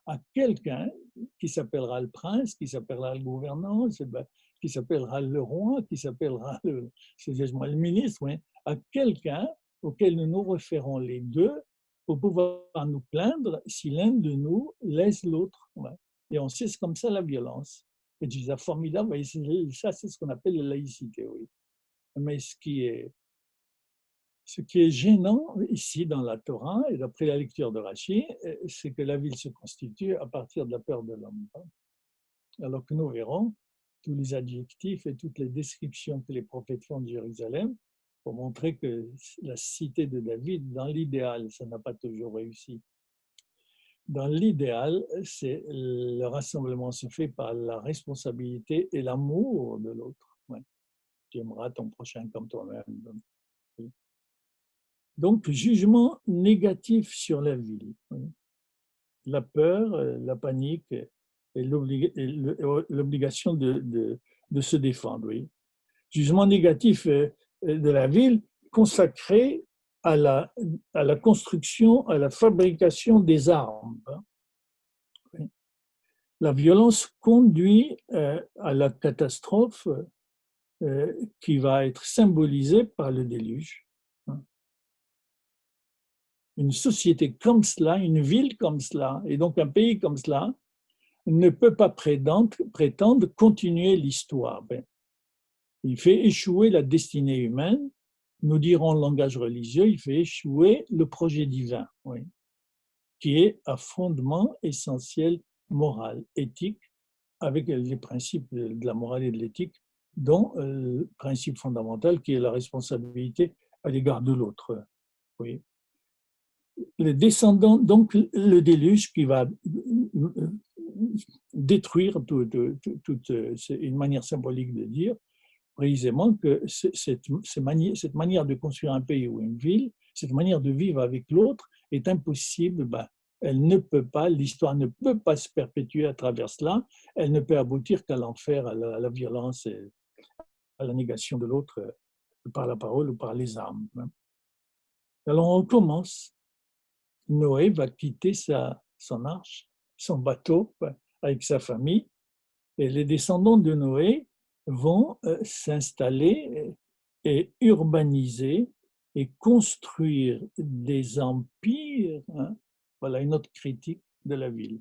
à quelqu'un qui s'appellera le prince, qui s'appellera le gouvernant, qui s'appellera le roi, qui s'appellera le ministre, oui, à quelqu'un auquel nous nous référons les deux pour pouvoir nous plaindre si l'un de nous laisse l'autre. Ouais. Et on sait comme ça la violence. Et tu dis, formidable, ça c'est ce qu'on appelle la laïcité, oui. Mais ce qui est gênant ici dans la Torah, et d'après la lecture de Rashi, c'est que la ville se constitue à partir de la peur de l'homme. Alors que nous verrons tous les adjectifs et toutes les descriptions que les prophètes font de Jérusalem pour montrer que la cité de David, dans l'idéal, ça n'a pas toujours réussi. Dans l'idéal, le rassemblement se fait par la responsabilité et l'amour de l'autre. Ouais. Tu aimeras ton prochain comme toi-même. Donc, jugement négatif sur la ville. La peur, la panique et l'obligation de se défendre. Oui. Jugement négatif de la ville consacré à la construction, à la fabrication des armes. La violence conduit à la catastrophe qui va être symbolisée par le déluge. Une société comme cela, une ville comme cela, et donc un pays comme cela, ne peut pas prétendre continuer l'histoire. Il fait échouer la destinée humaine, nous dirons le langage religieux, il fait échouer le projet divin, oui, qui est un fondement essentiel moral, éthique, avec les principes de la morale et de l'éthique, dont le principe fondamental qui est la responsabilité à l'égard de l'autre. Oui. Les descendants, donc le déluge qui va détruire toute une manière symbolique de dire précisément que cette manière de construire un pays ou une ville, cette manière de vivre avec l'autre est impossible. Elle ne peut pas, l'histoire ne peut pas se perpétuer à travers cela, elle ne peut aboutir qu'à l'enfer, à la violence et à la négation de l'autre par la parole ou par les armes. Alors on commence. Noé va quitter son arche, son bateau avec sa famille, et les descendants de Noé vont s'installer et urbaniser et construire des empires. Voilà une autre critique de la ville.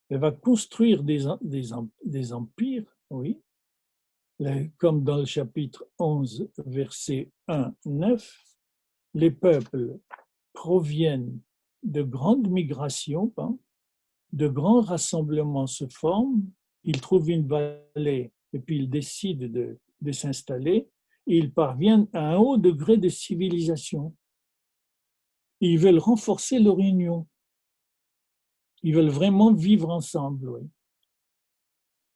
Elle va construire des empires, oui, comme dans le chapitre 11, verset 1-9, les peuples proviennent de grandes migrations, de grands rassemblements se forment, ils trouvent une vallée et puis ils décident de s'installer et ils parviennent à un haut degré de civilisation. Ils veulent renforcer leur union. Ils veulent vraiment vivre ensemble. Oui.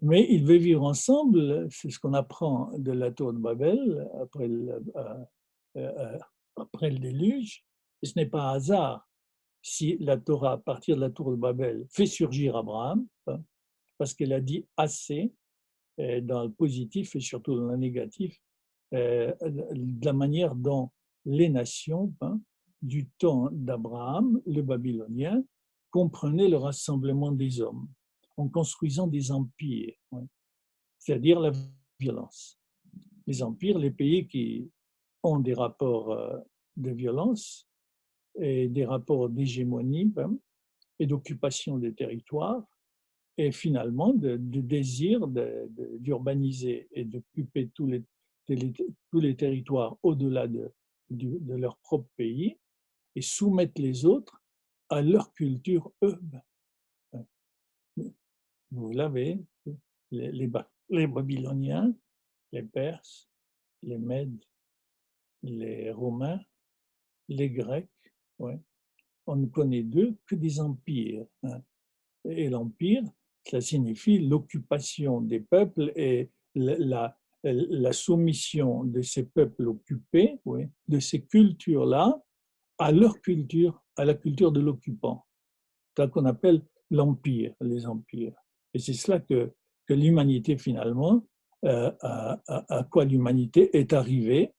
Mais ils veulent vivre ensemble, c'est ce qu'on apprend de la tour de Babel après le déluge, et ce n'est pas un hasard si la Torah, à partir de la tour de Babel, fait surgir Abraham, parce qu'elle a dit assez dans le positif et surtout dans le négatif, de la manière dont les nations du temps d'Abraham, le Babylonien, comprenait le rassemblement des hommes en construisant des empires, c'est-à-dire la violence. Les empires, les pays qui ont des rapports de violence et des rapports d'hégémonie et d'occupation des territoires, et finalement de désir d'urbaniser et d'occuper tous les territoires au-delà de leur propre pays et soumettre les autres à leur culture eux. Vous l'avez, les Babyloniens, les Perses, les Mèdes, les Romains, les Grecs, ouais. On ne connaît d'eux que des empires. Et l'empire, ça signifie l'occupation des peuples et la soumission de ces peuples occupés, de ces cultures-là, à leur culture, à la culture de l'occupant. C'est ça qu'on appelle l'empire, les empires. Et c'est cela que l'humanité, finalement, à quoi l'humanité est arrivée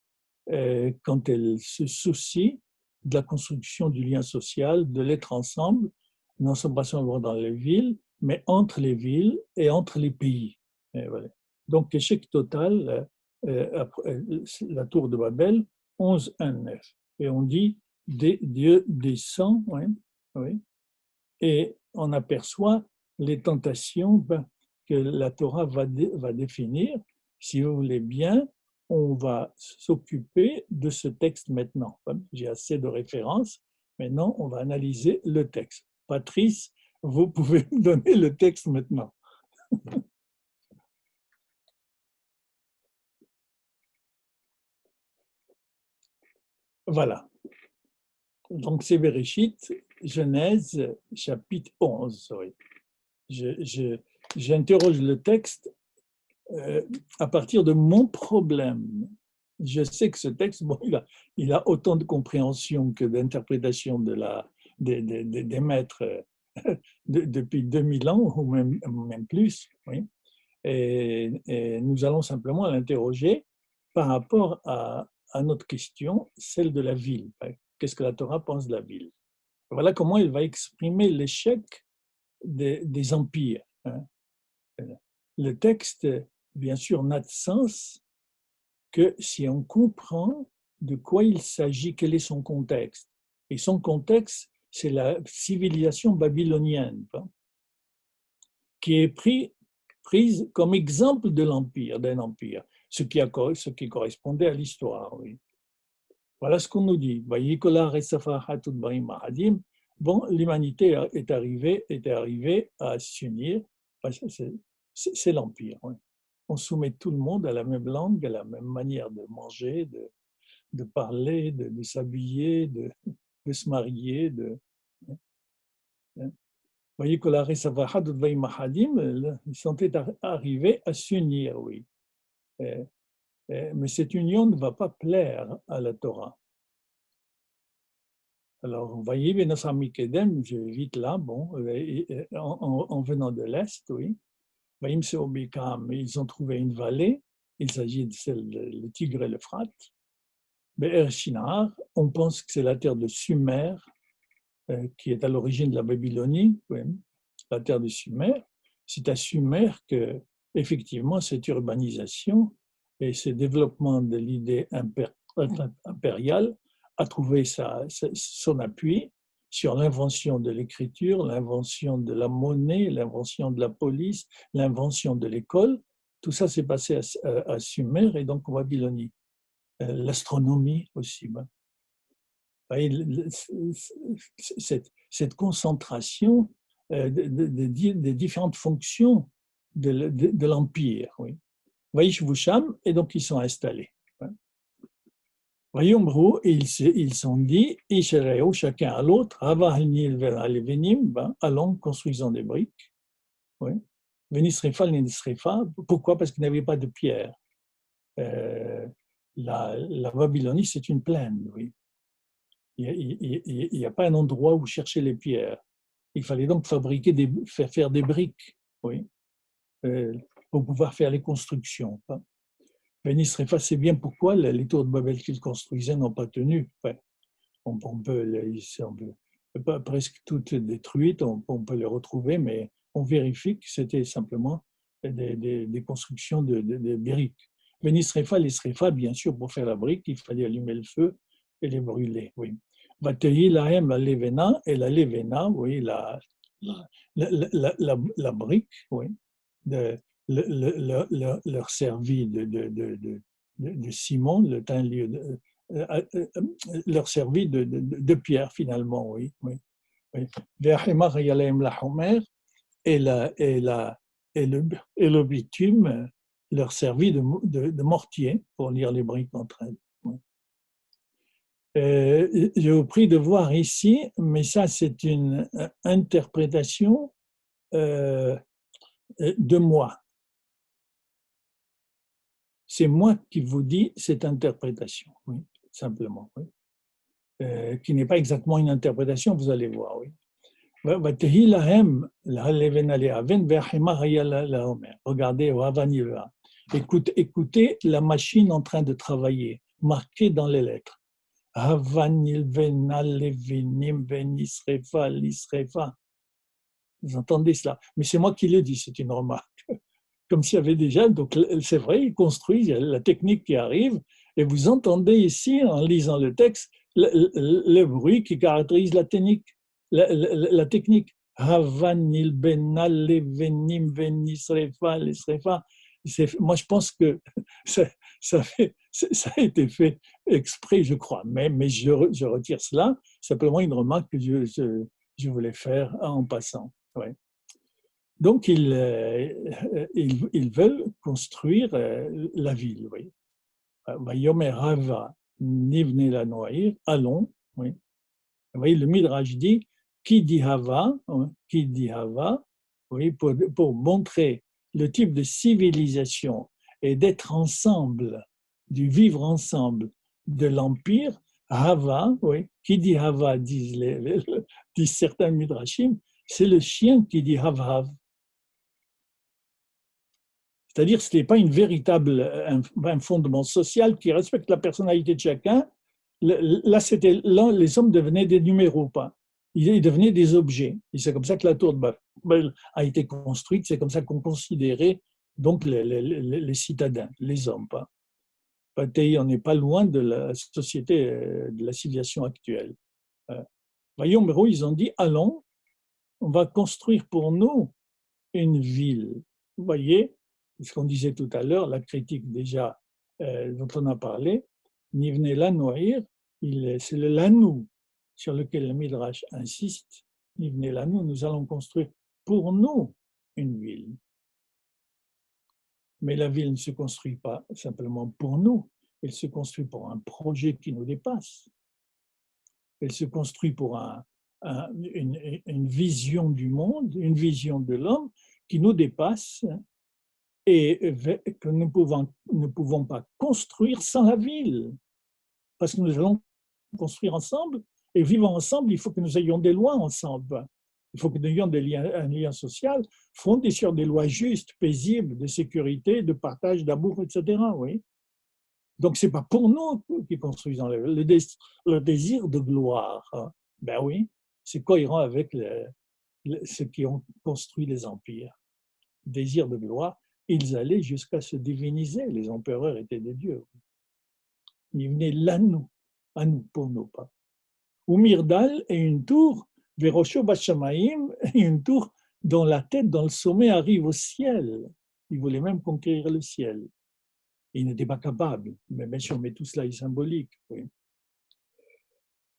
quand elle se soucie de la construction du lien social, de l'être ensemble, non seulement dans les villes, mais entre les villes et entre les pays. Et voilà. Donc, échec total, la tour de Babel, 11, 1, 9. Et on dit, Dieu descend, oui, et on aperçoit les tentations que la Torah va définir. Si vous voulez bien, on va s'occuper de ce texte maintenant. J'ai assez de références. Maintenant, on va analyser le texte. Patrice, vous pouvez me donner le texte maintenant. Voilà. Donc, c'est Bereshit, Genèse, chapitre 11. Oui. J'interroge le texte à partir de mon problème. Je sais que ce texte, bon, il a autant de compréhension que d'interprétation des maîtres depuis 2000 ans, ou même plus. Oui. Et nous allons simplement l'interroger par rapport à notre question, celle de la ville. Qu'est-ce que la Torah pense de la ville? Voilà comment il va exprimer l'échec des empires. Le texte, bien sûr, n'a de sens que si on comprend de quoi il s'agit, quel est son contexte. Et son contexte, c'est la civilisation babylonienne, qui est prise comme exemple de l'empire, d'un empire, ce qui correspondait à l'histoire. Oui. Voilà ce qu'on nous dit. Bon, l'humanité était arrivée à s'unir. C'est l'empire. Oui. On soumet tout le monde à la même langue, à la même manière de manger, de parler, de s'habiller, de se marier. Vous voyez que la ils sont arrivés à s'unir, oui. Mais cette union ne va pas plaire à la Torah. Alors, vous voyez, je vais vite là, bon, en venant de l'Est, oui. Ils ont trouvé une vallée, il s'agit de celle le Tigre et l'Euphrate. Be'er Shinar, on pense que c'est la terre de Sumer, qui est à l'origine de la Babylonie, oui, la terre de Sumer. C'est à Sumer que, effectivement, cette urbanisation et ce développement de l'idée impériale a trouvé son appui sur l'invention de l'écriture, l'invention de la monnaie, l'invention de la police, l'invention de l'école. Tout ça s'est passé à Sumer et donc en Babylonie. L'astronomie aussi. Cette concentration des différentes fonctions de l'Empire. Oui. Vaishvusham, et donc ils sont installés. Vayomru, et ils sont dit, Ishareo, chacun à l'autre, Avahanil Venim, allons, construisons des briques. Oui. Venisrefa, Venisrefa, pourquoi? Parce qu'il n'y avait pas de pierre. La Babylonie, c'est une plaine, oui. Il n'y a pas un endroit où chercher les pierres. Il fallait donc faire des briques, oui, pour pouvoir faire les constructions. Vénisrefa, c'est bien pourquoi les tours de Babel qu'ils construisaient n'ont pas tenu. on peut presque toutes détruites, on peut les retrouver, mais on vérifie que c'était simplement des constructions de briques. Mais les srefa, bien sûr, pour faire la brique, il fallait allumer le feu et les brûler, oui. Vatei lahem la levena, et la levena, oui, la brique, oui, leur servit de ciment, leur servit de pierre, finalement, oui. Oui, oui. Et, et le bitume leur servit de mortier pour lire les briques entre elles. Oui. J'ai au prix de voir ici, mais ça c'est une interprétation de moi. C'est moi qui vous dis cette interprétation, oui, simplement. Oui. Qui n'est pas exactement une interprétation, vous allez voir, oui. Regardez, écoutez la machine en train de travailler, marquée dans les lettres. Vous entendez cela? Mais c'est moi qui le dis, c'est une remarque. Comme s'il y avait déjà, donc c'est vrai, ils construisent, il y a la technique qui arrive, et vous entendez ici, en lisant le texte, le bruit qui caractérise la technique. La technique. Moi, je pense que ça a été fait exprès, je crois, mais je retire cela, simplement une remarque que je voulais faire en passant. Ouais. Donc, ils veulent construire la ville, oui. Yomer Rava Nivne la Noaïr, allons, oui. Vous voyez, le Midrash dit qui dit Hava, oui, pour montrer le type de civilisation et d'être ensemble, du vivre ensemble de l'Empire, Hava, oui, qui dit Hava, disent certains Midrashim, c'est le chien qui dit Hav Hav. C'est-à-dire que ce n'est pas une véritable, un fondement social qui respecte la personnalité de chacun. Là, les hommes devenaient des numéros, pas. Ils devenaient des objets. Et c'est comme ça que la tour de Babel a été construite. C'est comme ça qu'on considérait donc les citadins, les hommes, pas. On n'est pas loin de la société, de la civilisation actuelle. Voyons, ils ont dit, allons, on va construire pour nous une ville. Vous voyez, ce qu'on disait tout à l'heure, la critique déjà dont on a parlé, Nivne Lanoir, c'est le Lanou sur lequel le Midrash insiste. Nivne Lanou, nous allons construire pour nous une ville. Mais la ville ne se construit pas simplement pour nous, elle se construit pour un projet qui nous dépasse. Elle se construit pour une vision du monde, une vision de l'homme qui nous dépasse et que nous ne pouvons pas construire sans la ville. Parce que nous allons construire ensemble et vivre ensemble, il faut que nous ayons des lois ensemble. Il faut que nous ayons un lien social fondé sur des lois justes, paisibles, de sécurité, de partage, d'amour, etc. Oui. Donc, ce n'est pas pour nous qui construisons le désir de gloire. Ben oui, c'est cohérent avec ceux qui ont construit les empires. Désir de gloire, ils allaient jusqu'à se diviniser. Les empereurs étaient des dieux. Ils venaient là, nous, à nous, pour nous pas. Ou Myrdal et une tour, Verosho Bashamaim, une tour dont la tête, dans le sommet, arrive au ciel. Ils voulaient même conquérir le ciel. Ils n'étaient pas capables, mais bien sûr, mais tout cela est symbolique. Oui.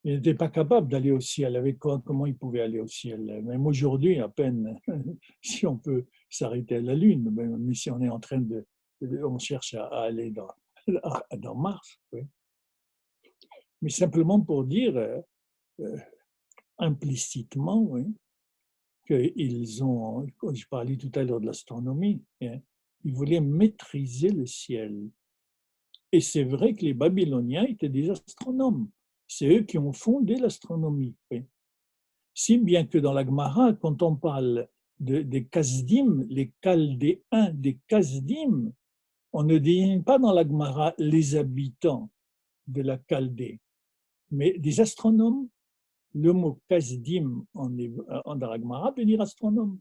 Ils n'étaient pas capables d'aller au ciel. Avec quoi, comment ils pouvaient aller au ciel? Même aujourd'hui, à peine, si on peut s'arrêter à la Lune, mais si on est en train on cherche à aller dans Mars. Oui. Mais simplement pour dire implicitement, oui, qu'ils ont, je parlais tout à l'heure de l'astronomie, hein, ils voulaient maîtriser le ciel. Et c'est vrai que les Babyloniens étaient des astronomes. C'est eux qui ont fondé l'astronomie. Oui. Si bien que dans la Gemara, quand on parle des Kasdim, les Chaldéens des Kasdim, on ne désigne pas dans la Gemara les habitants de la Chaldée. Mais des astronomes, le mot kasdim en Daragmara veut dire astronome,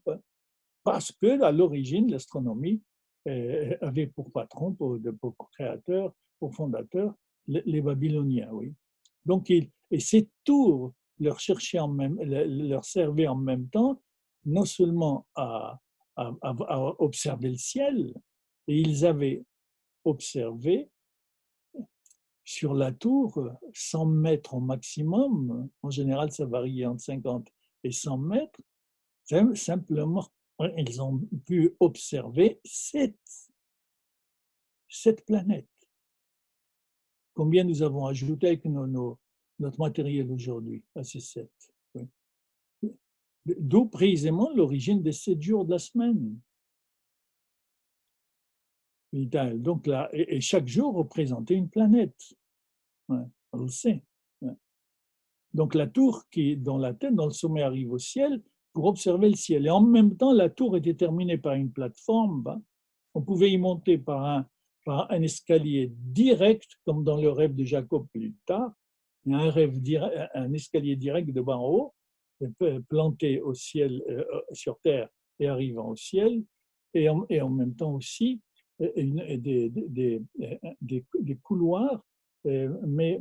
parce que à l'origine, l'astronomie avait pour patron, pour créateur, pour fondateur, les Babyloniens, oui. Donc, et ces tours leur servaient en même temps, non seulement à observer le ciel, et ils avaient observé sur la tour 100 mètres au maximum. En général, ça variait entre 50 et 100 mètres. Simplement, ils ont pu observer sept planètes. Combien nous avons ajouté avec notre matériel aujourd'hui à ces 7? Oui. D'où précisément l'origine des 7 jours de la semaine. Donc là, et chaque jour représentait une planète. Ouais, on le sait. Ouais. Donc la tour qui est dans la tête, dans le sommet, arrive au ciel pour observer le ciel. Et en même temps, la tour était terminée par une plateforme. On pouvait y monter par un escalier direct, comme dans le rêve de Jacob plus tard. Il y a un escalier direct de bas en haut, planté au ciel, sur terre et arrivant au ciel. Et en même temps aussi, des couloirs mais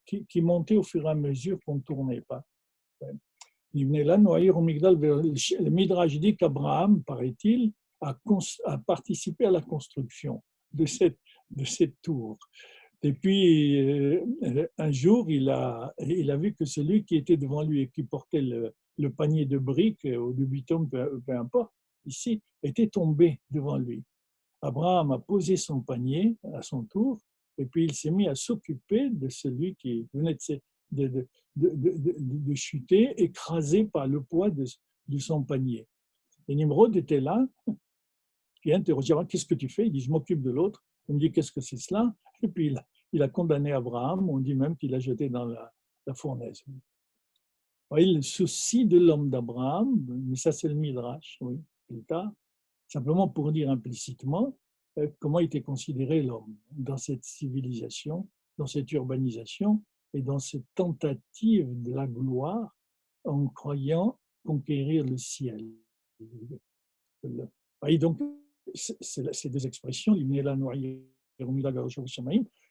qui montaient au fur et à mesure qu'on ne tournait pas. Il venait là, noyer au Migdal. Le Midrash dit qu'Abraham, paraît-il, a participé à la construction de cette tour. Et puis, un jour, il a vu que celui qui était devant lui et qui portait le panier de briques, ou de bitume, peu importe, ici, était tombé devant lui. Abraham a posé son panier à son tour, et puis il s'est mis à s'occuper de celui qui venait de chuter, écrasé par le poids de son panier. Et Nimrod était là, qui interrogeait: qu'est-ce que tu fais? Il dit: je m'occupe de l'autre. Il me dit: qu'est-ce que c'est cela? Et puis il a condamné Abraham, on dit même qu'il l'a jeté dans la fournaise. Le souci de l'homme d'Abraham, mais ça c'est le Midrash, oui, plus tard, simplement pour dire implicitement comment était considéré l'homme dans cette civilisation, dans cette urbanisation et dans cette tentative de la gloire en croyant conquérir le ciel. Et donc, ces deux expressions, l'Imnela Noyer et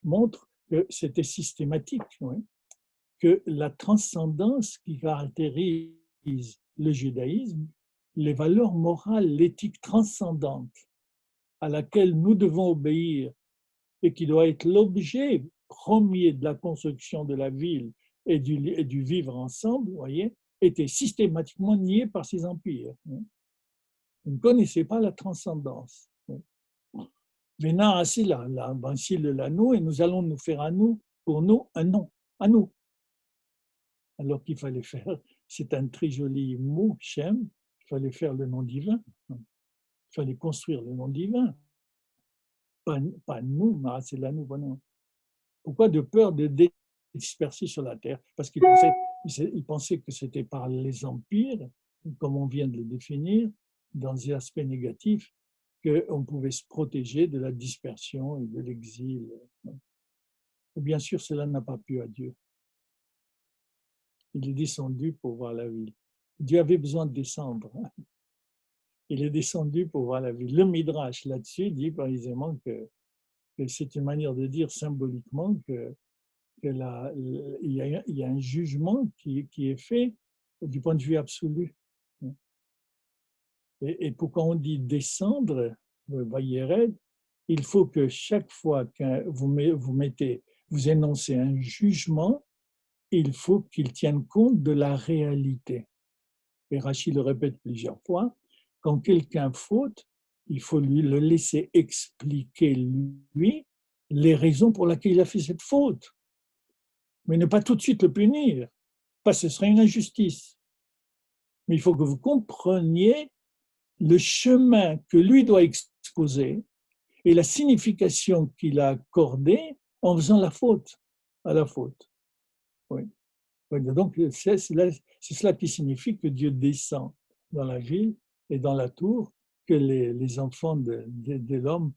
montrent que c'était systématique, oui, que la transcendance qui caractérise le judaïsme, les valeurs morales, l'éthique transcendante à laquelle nous devons obéir et qui doit être l'objet premier de la construction de la ville et du vivre ensemble, vous voyez, était systématiquement nié par ces empires. Ils ne connaissaient pas la transcendance. Venant ainsi la de l'anneau, et nous allons nous faire à nous, pour nous, un nom, à nous. Alors qu'il fallait faire, c'est un très joli mot, Shem, il fallait faire le nom divin. Il fallait construire le nom divin. Pas nous, mais c'est là nous. Pourquoi de peur de disperser sur la terre? Parce qu'ils pensaient que c'était par les empires, comme on vient de le définir, dans des aspects négatifs, qu'on pouvait se protéger de la dispersion et de l'exil. Et bien sûr, cela n'a pas plu à Dieu. Il est descendu pour voir la ville. Dieu avait besoin de descendre. Il est descendu pour voir la ville. Le Midrash, là-dessus, dit précisément que c'est une manière de dire symboliquement qu'il y a un jugement qui est fait du point de vue absolu. Et pourquoi on dit descendre, il faut que chaque fois que vous énoncez un jugement, il faut qu'il tienne compte de la réalité. Et Rachid le répète plusieurs fois, quand quelqu'un faute, il faut le laisser expliquer, lui, les raisons pour lesquelles il a fait cette faute. Mais ne pas tout de suite le punir, parce que ce serait une injustice. Mais il faut que vous compreniez le chemin que lui doit exposer et la signification qu'il a accordée en faisant la faute à la faute. Oui. Donc, c'est cela qui signifie que Dieu descend dans la ville et dans la tour que les enfants de l'homme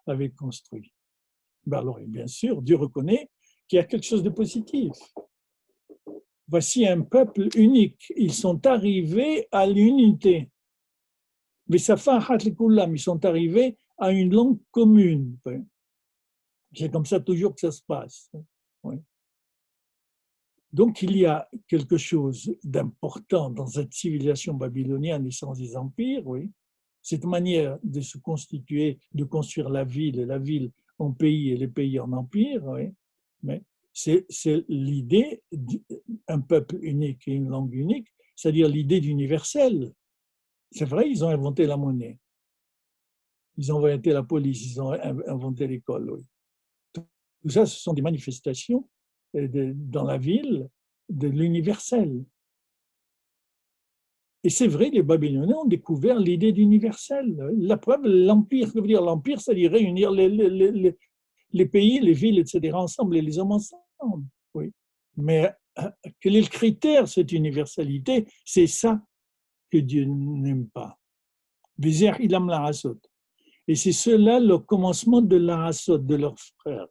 avaient construit. Alors, bien sûr, Dieu reconnaît qu'il y a quelque chose de positif. Voici un peuple unique. Ils sont arrivés à l'unité. Ils sont arrivés à une langue commune. C'est comme ça toujours que ça se passe. Oui. Donc, il y a quelque chose d'important dans cette civilisation babylonienne et sans les empires, oui. Cette manière de se constituer, de construire la ville en pays et les pays en empire, oui. Mais c'est l'idée d'un peuple unique et une langue unique, c'est-à-dire l'idée d'universel. C'est vrai, ils ont inventé la monnaie, ils ont inventé la police, ils ont inventé l'école, oui. Tout ça, ce sont des manifestations dans la ville de l'universel. Et c'est vrai, les Babyloniens ont découvert l'idée d'universel. La preuve, l'empire, que veut dire l'empire, c'est-à-dire réunir les pays, les villes, etc., ensemble et les hommes ensemble. Oui. Mais quel est le critère, cette universalité? C'est ça que Dieu n'aime pas. Et c'est cela le commencement de l'arasot, de leurs frères.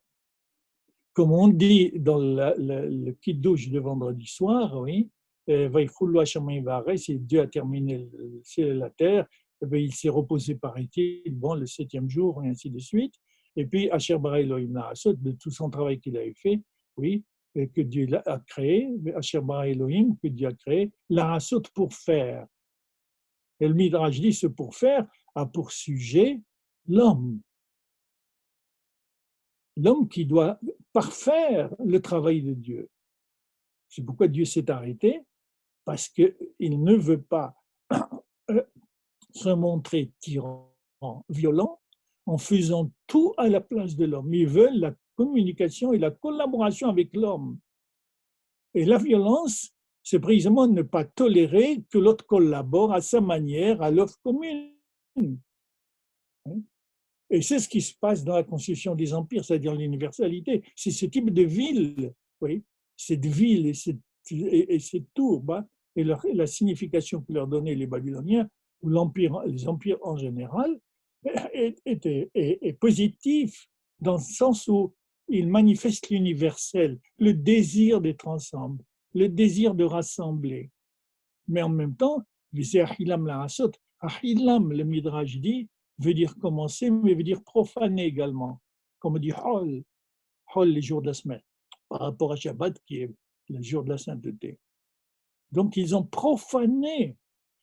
Comme on dit dans le kiddush de vendredi soir, oui, si Dieu a terminé le ciel et la terre, il s'est reposé par été, bon, le 7e jour, et ainsi de suite. Et puis, Asher bara Elohim la'asot, de tout son travail qu'il avait fait, oui, et que Dieu a créé, Asher bara Elohim, que Dieu a créé, la'asot pour faire. Et le Midrash dit ce pour faire a pour sujet l'homme. L'homme qui doit parfaire le travail de Dieu. C'est pourquoi Dieu s'est arrêté, parce qu'il ne veut pas se montrer tyran, violent, en faisant tout à la place de l'homme. Il veut la communication et la collaboration avec l'homme. Et la violence, c'est précisément ne pas tolérer que l'autre collabore à sa manière à l'œuvre commune. Et c'est ce qui se passe dans la constitution des empires, c'est-à-dire l'universalité. C'est ce type de ville, oui, cette ville et cette tour, et la signification que leur donnaient les Babyloniens, ou les empires en général, est positif dans le sens où ils manifestent l'universel, le désir d'être ensemble, le désir de rassembler. Mais en même temps, Ahilam, le Midrash dit, veut dire commencer, mais veut dire profaner également. Comme on dit Hol, les jours de la semaine, par rapport à Shabbat qui est le jour de la sainteté. Donc ils ont profané,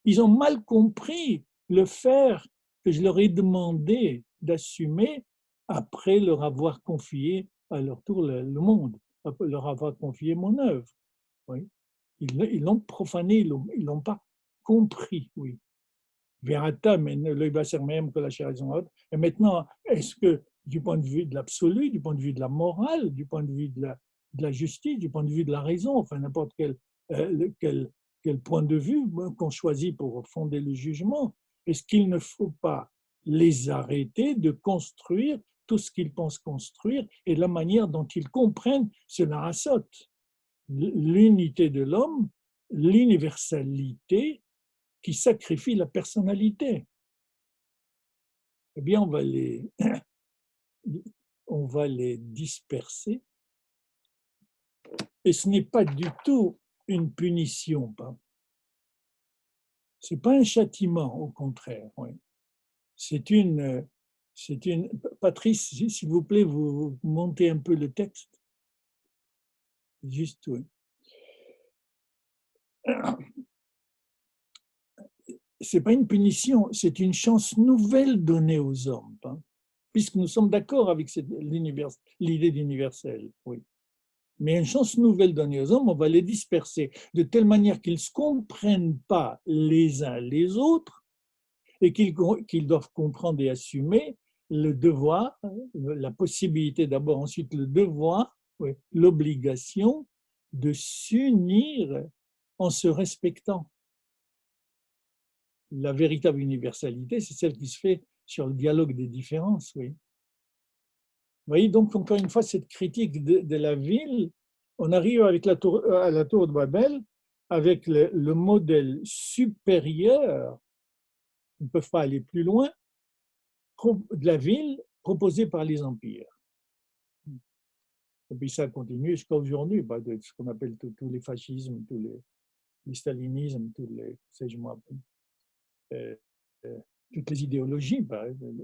ils ont mal compris le faire que je leur ai demandé d'assumer après leur avoir confié à leur tour le monde, après leur avoir confié mon œuvre. Oui. Ils l'ont profané, ils l'ont pas compris, oui. Et maintenant, est-ce que du point de vue de l'absolu, du point de vue de la morale, du point de vue de la justice, du point de vue de la raison, enfin n'importe quel point de vue qu'on choisit pour fonder le jugement, est-ce qu'il ne faut pas les arrêter de construire tout ce qu'ils pensent construire et la manière dont ils comprennent ce narasot, l'unité de l'homme, l'universalité qui sacrifie la personnalité? Eh bien, on va les disperser. Et ce n'est pas du tout une punition. Ce n'est pas un châtiment, au contraire. Oui. C'est une. Patrice, s'il vous plaît, vous montez un peu le texte. Juste, oui. Ce n'est pas une punition, c'est une chance nouvelle donnée aux hommes, puisque nous sommes d'accord avec l'idée d'universel. Oui. Mais une chance nouvelle donnée aux hommes, on va les disperser de telle manière qu'ils ne se comprennent pas les uns les autres et qu'ils doivent comprendre et assumer le devoir, la possibilité d'abord, ensuite le devoir, oui, l'obligation de s'unir en se respectant. La véritable universalité, c'est celle qui se fait sur le dialogue des différences, oui. Vous voyez, donc, encore une fois, cette critique de la ville, on arrive avec à la tour de Babel avec le modèle supérieur, ils ne peuvent pas aller plus loin, de la ville proposée par les empires. Et puis ça continue jusqu'à aujourd'hui, de ce qu'on appelle tous les fascismes, tous les stalinismes, tous les, sais-je moi, euh, euh, toutes les idéologies.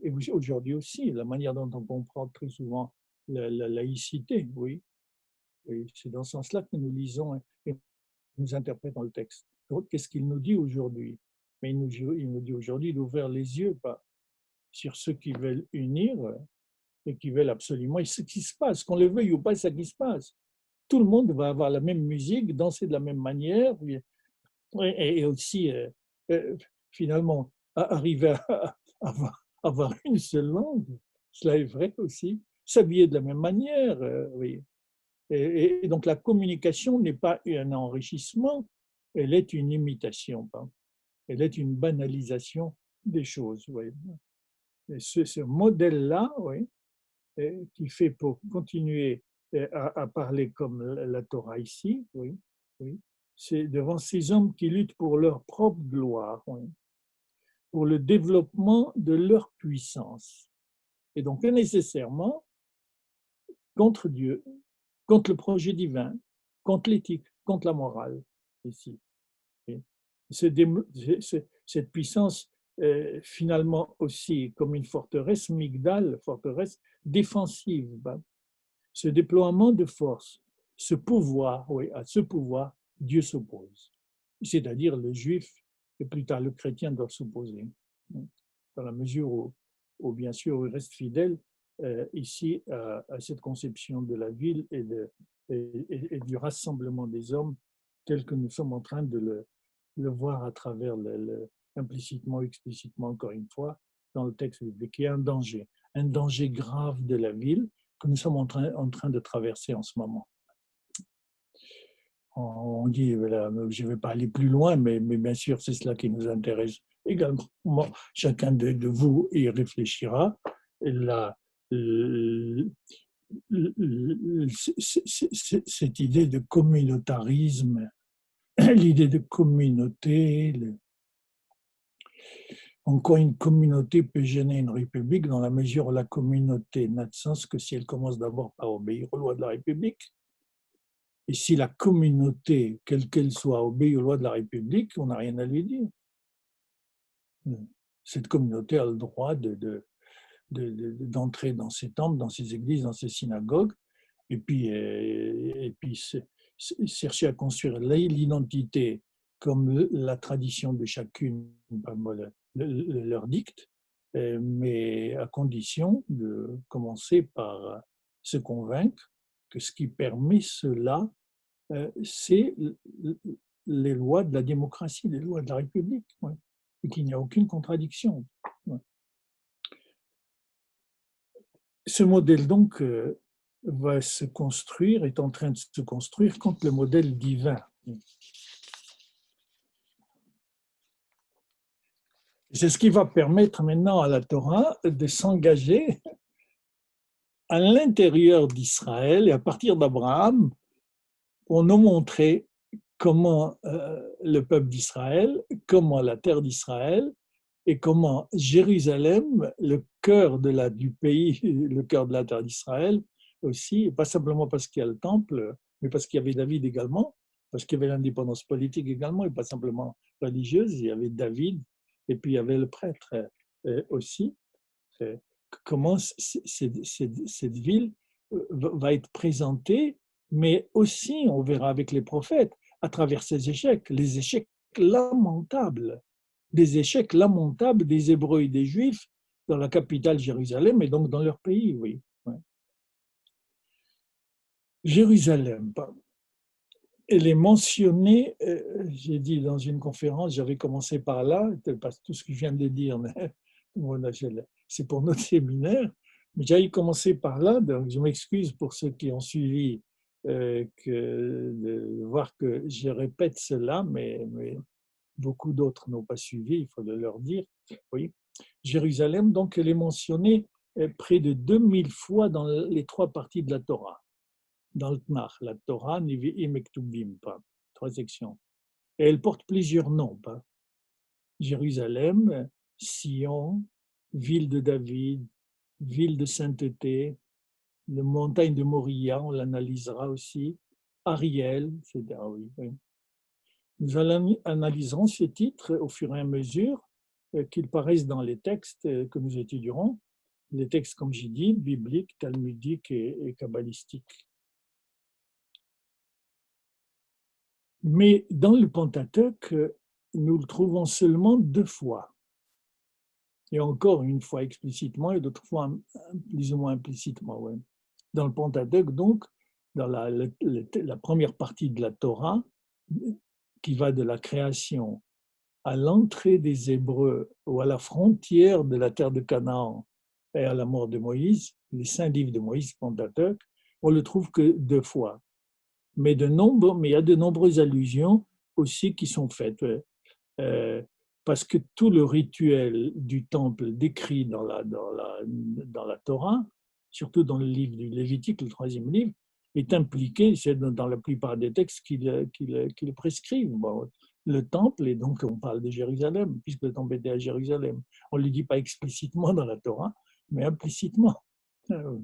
Et aujourd'hui aussi, la manière dont on comprend très souvent la laïcité, oui. Et c'est dans ce sens-là que nous lisons et nous interprétons le texte. Qu'est-ce qu'il nous dit aujourd'hui? Mais il nous dit aujourd'hui d'ouvrir les yeux sur ceux qui veulent unir et qui veulent absolument. Et ce qui se passe, qu'on le veuille ou pas, c'est ce qui se passe. Tout le monde va avoir la même musique, danser de la même manière, et aussi, finalement, arriver à avoir une seule langue. Cela est vrai aussi. S'habiller de la même manière, oui. Et donc la communication n'est pas un enrichissement, elle est une imitation, elle est une banalisation des choses. Oui. Et ce modèle-là, oui, qui fait pour continuer à parler comme la Torah ici, oui, oui, c'est devant ces hommes qui luttent pour leur propre gloire, oui, pour le développement de leur puissance. Et donc nécessairement contre Dieu, contre le projet divin, contre l'éthique, contre la morale, ici. Cette puissance, finalement aussi, comme une forteresse, Migdal, forteresse défensive, ce déploiement de force, ce pouvoir, oui, à ce pouvoir, Dieu s'oppose. C'est-à-dire le juif et plus tard le chrétien doivent s'opposer. Dans la mesure où bien sûr, il reste fidèle ici à cette conception de la ville et du rassemblement des hommes tel que nous sommes en train de le voir à travers implicitement, explicitement, encore une fois, dans le texte biblique. Il y a un danger grave de la ville que nous sommes en train de traverser en ce moment. On dit, voilà, je ne vais pas aller plus loin, mais bien sûr, c'est cela qui nous intéresse également. Chacun de vous y réfléchira. Cette idée de communautarisme, l'idée de communauté, encore une communauté peut gêner une république dans la mesure où la communauté n'a de sens que si elle commence d'abord par obéir aux lois de la République. Et si la communauté, quelle qu'elle soit, obéit aux lois de la République, on n'a rien à lui dire. Cette communauté a le droit d'entrer dans ses temples, dans ses églises, dans ses synagogues, et puis chercher à construire l'identité comme la tradition de chacune leur dicte, mais à condition de commencer par se convaincre que ce qui permet cela, c'est les lois de la démocratie, les lois de la République, ouais, et qu'il n'y a aucune contradiction. Ouais. Ce modèle, donc, va se construire, est en train de se construire contre le modèle divin. C'est ce qui va permettre maintenant à la Torah de s'engager à l'intérieur d'Israël et à partir d'Abraham pour nous montrer comment le peuple d'Israël, comment la terre d'Israël et comment Jérusalem, le cœur du pays, le cœur de la terre d'Israël aussi, pas simplement parce qu'il y a le temple, mais parce qu'il y avait David également, parce qu'il y avait l'indépendance politique également, et pas simplement religieuse, il y avait David, et puis il y avait le prêtre aussi. Comment cette ville va être présentée, mais aussi, on verra avec les prophètes, à travers ces échecs, les échecs lamentables, des échecs lamentables des Hébreux et des Juifs dans la capitale Jérusalem et donc dans leur pays, oui. Ouais. Jérusalem, elle est mentionnée, j'ai dit dans une conférence, j'avais commencé par là, parce que tout ce que je viens de dire, c'est pour notre séminaire, mais j'avais commencé par là, donc je m'excuse pour ceux qui ont suivi de voir que je répète cela, mais beaucoup d'autres n'ont pas suivi, il faut le leur dire. Oui. Jérusalem, donc, elle est mentionnée près de 2000 fois dans les trois parties de la Torah. Dans le Tanakh, la Torah, Nevi'im et Ketuvim, trois sections. Et elle porte plusieurs noms. Jérusalem, Sion, ville de David, ville de sainteté, La montagne de Moria, on l'analysera aussi. Ariel, etc. Oui, oui. Nous analyserons ces titres au fur et à mesure qu'ils paraissent dans les textes que nous étudierons, les textes, comme j'ai dit, bibliques, talmudiques et kabbalistiques. Mais dans le Pentateuque, nous le trouvons seulement 2 fois. Et encore une fois explicitement et d'autres fois plus ou moins implicitement. Ouais. Dans le Pentateuque, donc, dans la première partie de la Torah, qui va de la création à l'entrée des Hébreux ou à la frontière de la terre de Canaan et à la mort de Moïse, les 5 livres de Moïse, Pentateuque, on le trouve que 2 fois. Mais il y a de nombreuses allusions aussi qui sont faites. Parce que tout le rituel du temple décrit dans la Torah, surtout dans le livre du Lévitique, le 3e livre, est impliqué, c'est dans la plupart des textes qui le prescrivent. Bon, le temple, et donc on parle de Jérusalem, puisque le temple était à Jérusalem. On ne le dit pas explicitement dans la Torah, mais implicitement,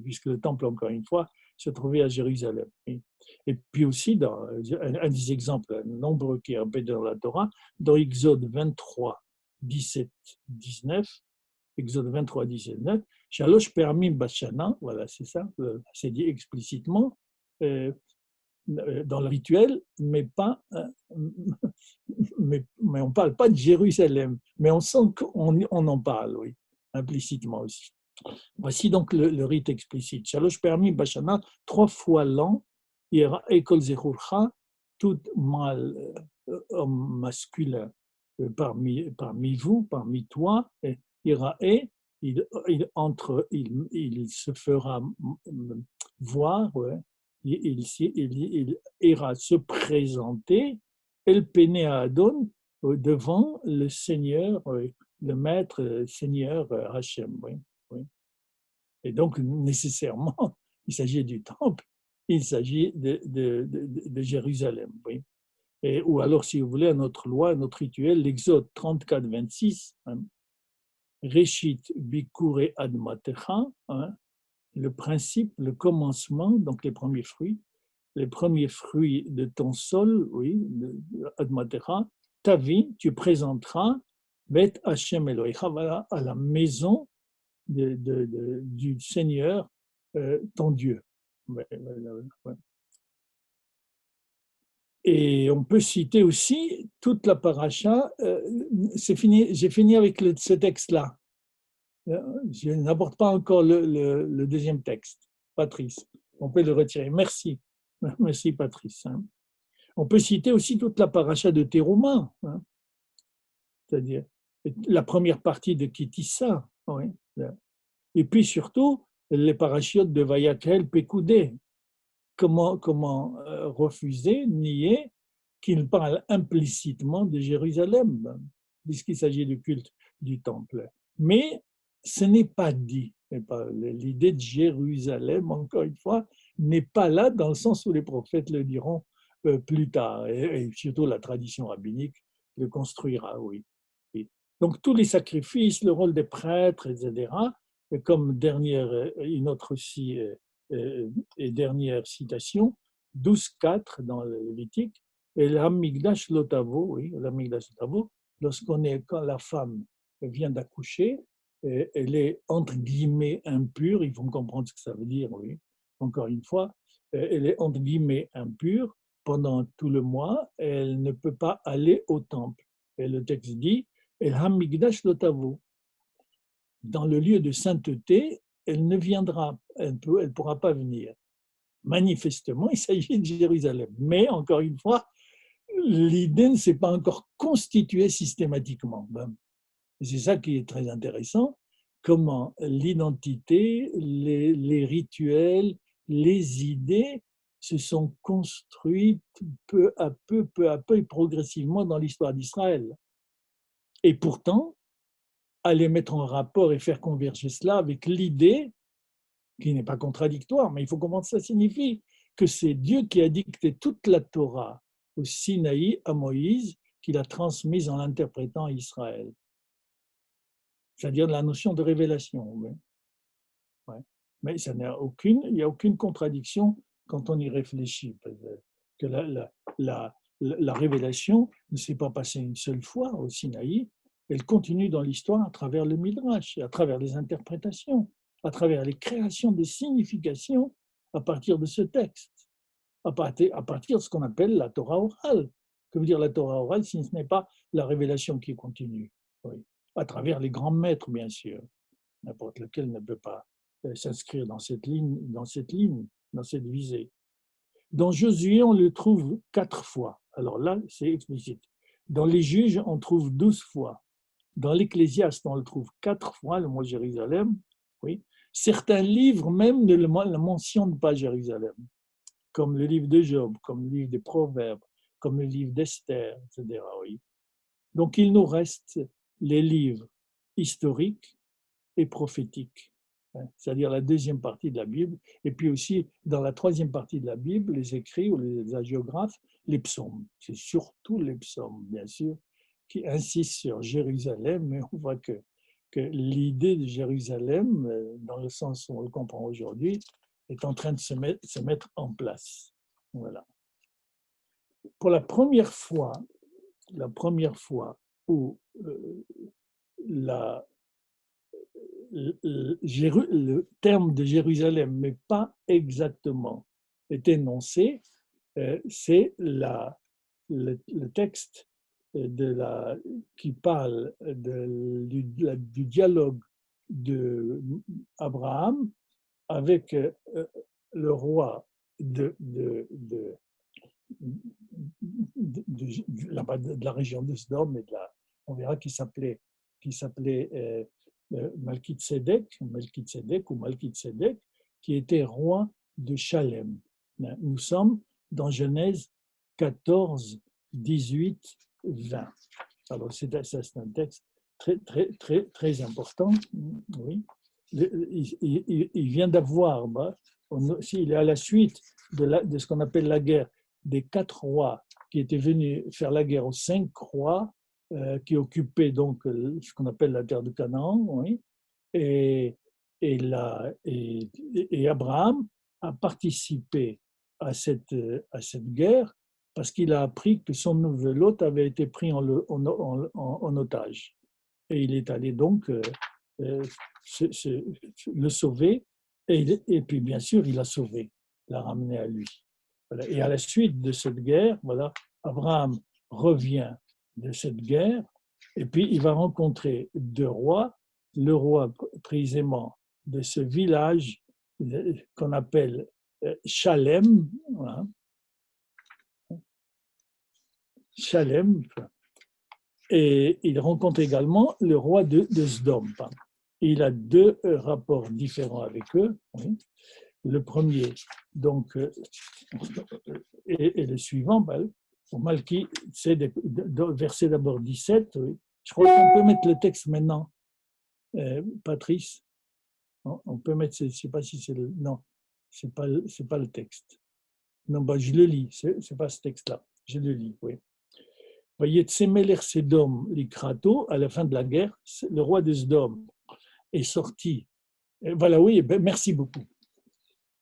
puisque le temple, encore une fois, se trouvait à Jérusalem. Et puis aussi, dans un des exemples nombreux qui est répété dans la Torah, dans Exode 23, 17, 19, Exode 23, 17, 19, Shalosh permis bashana, voilà, c'est ça, c'est dit explicitement dans le rituel, mais pas, mais on ne parle pas de Jérusalem, mais on sent qu'on en parle, oui, implicitement aussi. Voici donc le rite explicite. Shalosh permis bashana, 3 fois l'an, Ekol Zechurcha, tout mâle, homme masculin parmi vous, parmi toi, Irae, il se fera voir, ouais, il ira se présenter, El Pene Adon, devant le Seigneur, le Maître Seigneur Hachem. Oui, oui. Et donc, nécessairement, il s'agit du temple, il s'agit de Jérusalem. Oui. Ou alors, si vous voulez, à notre loi, à notre rituel, l'Exode 34, 26, hein, Reshit Bikure Admatecha, hein, le principe, le commencement, donc les premiers fruits de ton sol, oui, Admatecha, ta vie, tu présenteras Bet Hashem Elohecha, voilà, à la maison du Seigneur, ton Dieu. Ouais. Et on peut citer aussi toute la paracha. J'ai fini avec ce texte-là. Je n'aborde pas encore le deuxième texte. Patrice, on peut le retirer. Merci. Merci, Patrice. On peut citer aussi toute la paracha de Teruma, hein, c'est-à-dire la première partie de Kitissa. Oui. Et puis surtout, les parachiotes de Vayakhel Pekoudé. Comment refuser, nier qu'il parle implicitement de Jérusalem, puisqu'il s'agit du culte du temple. Mais ce n'est pas dit. L'idée de Jérusalem, encore une fois, n'est pas là dans le sens où les prophètes le diront plus tard, et surtout la tradition rabbinique le construira, oui. Donc tous les sacrifices, le rôle des prêtres, etc., comme une autre aussi et dernière citation, 12.4 dans le Lévitique, et l'Amigdash Lotavo, oui, l'Amigdash Lotavo, quand la femme vient d'accoucher, elle est entre guillemets impure, il faut comprendre ce que ça veut dire, oui, encore une fois, elle est entre guillemets impure pendant tout le mois, elle ne peut pas aller au temple. Et le texte dit, El Hamigdash Lotavo, dans le lieu de sainteté, elle ne viendra, elle ne pourra pas venir. Manifestement, il s'agit de Jérusalem. Mais, encore une fois, l'idée ne s'est pas encore constituée systématiquement. C'est ça qui est très intéressant, comment l'identité, les rituels, les idées se sont construites peu à peu et progressivement dans l'histoire d'Israël. Et pourtant, à les mettre en rapport et faire converger cela avec l'idée, qui n'est pas contradictoire, mais il faut comprendre ce que ça signifie, que c'est Dieu qui a dicté toute la Torah au Sinaï à Moïse, qu'il a transmise en l'interprétant à Israël. C'est-à-dire la notion de révélation. Ouais. Mais il n'y a aucune contradiction quand on y réfléchit. Que la révélation ne s'est pas passée une seule fois au Sinaï, elle continue dans l'histoire à travers le Midrash, à travers les interprétations, à travers les créations de significations à partir de ce texte, à partir de ce qu'on appelle la Torah orale. Que veut dire la Torah orale si ce n'est pas la révélation qui continue? Oui. À travers les grands maîtres, bien sûr. N'importe lequel ne peut pas s'inscrire dans cette ligne, dans cette visée. Dans Josué, on le trouve 4 fois. Alors là, c'est explicite. Dans les Juges, on trouve 12 fois. Dans l'Ecclésiaste, on le trouve 4 fois, le mot Jérusalem. Oui. Certains livres même ne le mentionnent pas, Jérusalem, comme le livre de Job, comme le livre des Proverbes, comme le livre d'Esther, etc. Oui. Donc, il nous reste les livres historiques et prophétiques, c'est-à-dire la deuxième partie de la Bible, et puis aussi dans la troisième partie de la Bible, les écrits ou les hagiographes, les psaumes. C'est surtout les psaumes, bien sûr, qui insistent sur Jérusalem, mais on voit que l'idée de Jérusalem, dans le sens où on le comprend aujourd'hui, est en train de se mettre en place. Voilà. Pour la première fois où le terme de Jérusalem, mais pas exactement, est énoncé, c'est le texte qui parle du dialogue d'Abraham avec le roi de la région de Sdom, et on verra qu'il s'appelait Malkitsédek, qui était roi de Chalem. Nous sommes dans Genèse 14, 18, 20. Alors, c'est un texte très, très, très, très important. Oui. Il vient d'avoir, s'il est à la suite de ce qu'on appelle la guerre des 4 rois qui étaient venus faire la guerre aux 5 rois qui occupaient donc ce qu'on appelle la terre de Canaan, oui. Et Abraham a participé à cette guerre parce qu'il a appris que son neveu Lot avait été pris en otage. Et il est allé donc le sauver, et puis bien sûr, il l'a sauvé, l'a ramené à lui. Voilà. Et à la suite de cette guerre, voilà, Abraham revient de cette guerre, et puis il va rencontrer 2 rois, le roi précisément de ce village qu'on appelle Chalem, voilà. Chalem, et il rencontre également le roi de Sdom. Il a 2 rapports différents avec eux. Oui. Le premier, donc, et le suivant, pour Malki, c'est verset d'abord 17. Oui. Je crois qu'on peut mettre le texte maintenant, Patrice. On peut mettre, je ne sais pas si c'est le. Non, ce n'est pas le texte. Non, je le lis, ce n'est pas ce texte-là. Je le lis, oui. Voyez, Tsemeler Sedom Likrato, à la fin de la guerre, le roi de Sdom est sorti. Voilà, oui, merci beaucoup.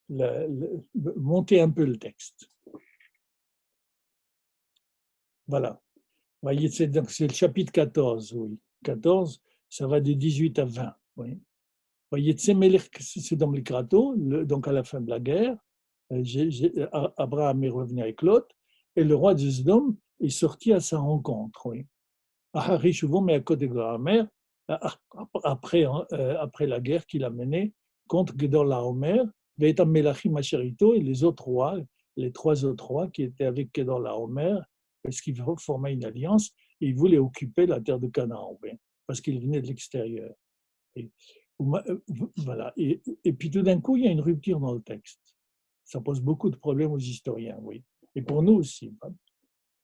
Montez un peu le texte. Voilà. Voyez, c'est le chapitre 14, oui. 14, ça va de 18 à 20. Oui. Voyez, Tsemeler Sedom Likrato, donc à la fin de la guerre, Abraham est revenu avec Lot, et le roi de Sdom est sorti à sa rencontre. Oui. Mais à côté de la mer, après la guerre qu'il a menée contre Gedor Laomer, Ve'etam Melachim Asherito, et les autres rois, les 3 autres rois qui étaient avec Gedor Laomer, parce qu'ils formaient une alliance, et ils voulaient occuper la terre de Canaan, oui, parce qu'ils venaient de l'extérieur. Voilà. Et puis tout d'un coup, il y a une rupture dans le texte. Ça pose beaucoup de problèmes aux historiens, oui. Et pour nous aussi.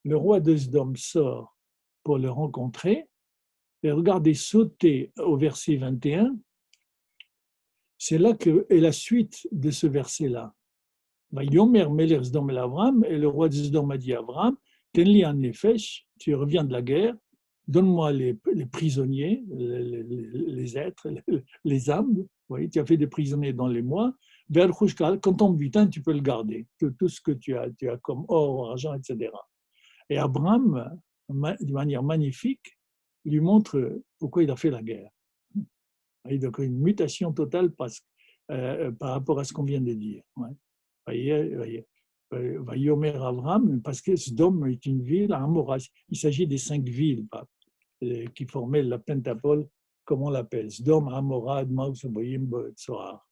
Le roi de Sdom sort pour le rencontrer, et regardez, sauter au verset 21, c'est là que est la suite de ce verset-là. Yomer Meler Sdom el Avram, et le roi de Sdom a dit à Avram, Tenli an nefesh, tu reviens de la guerre, donne-moi les prisonniers, les êtres, les âmes, Oui, tu as fait des prisonniers dans les mois. Quand ton butin, tu peux le garder. Tout ce que tu as comme or, argent, etc. Et Abraham, de manière magnifique, lui montre pourquoi il a fait la guerre. Et donc une mutation totale par rapport à ce qu'on vient de dire. Ouais. Voyez, Vayomer Abraham, parce que Sdom est une ville à Amora. Il s'agit des 5 villes qui formaient la Pentapole, comme on l'appelle, Sdom, Amora, Adma, Seboyim, Tsoar.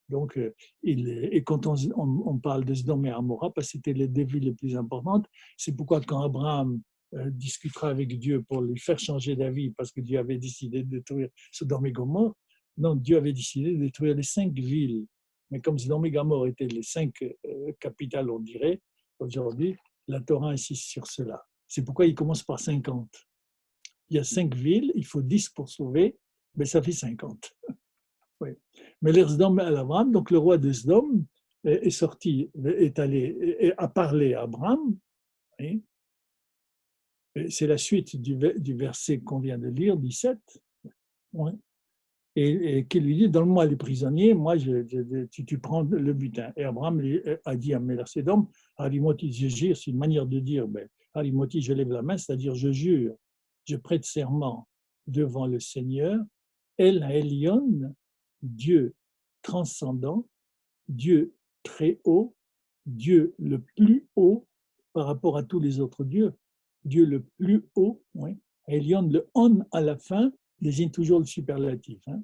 Donc, et quand on parle de Sdom et Amora, parce que c'était les 2 villes les plus importantes, c'est pourquoi quand Abraham discutera avec Dieu pour lui faire changer d'avis, parce que Dieu avait décidé de détruire Sodome et Gomorrhe, non, Dieu avait décidé de détruire les 5 villes. Mais comme Sodome et Gomorrhe étaient les 5 capitales, on dirait, aujourd'hui, la Torah insiste sur cela. C'est pourquoi il commence par 50. Il y a 5 villes, il faut 10 pour sauver, mais ça fait 50. Oui. Mais l'Ersdom à Abraham, donc le roi de Sdom est sorti, est allé, a parlé à Abraham. Oui. C'est la suite du verset qu'on vient de lire, 17. Oui. Et qui lui dit, donne-moi les prisonniers, moi tu prends le butin. Et Abraham a dit à Mélarsédom, Harimoti, je jure, c'est une manière de dire, Harimoti, je lève la main, c'est-à-dire je jure, je prête serment devant le Seigneur, El Elyon, Dieu transcendant, Dieu très haut, Dieu le plus haut par rapport à tous les autres dieux. Dieu le plus haut, oui. Elion, le on à la fin, désigne toujours le superlatif. Hein.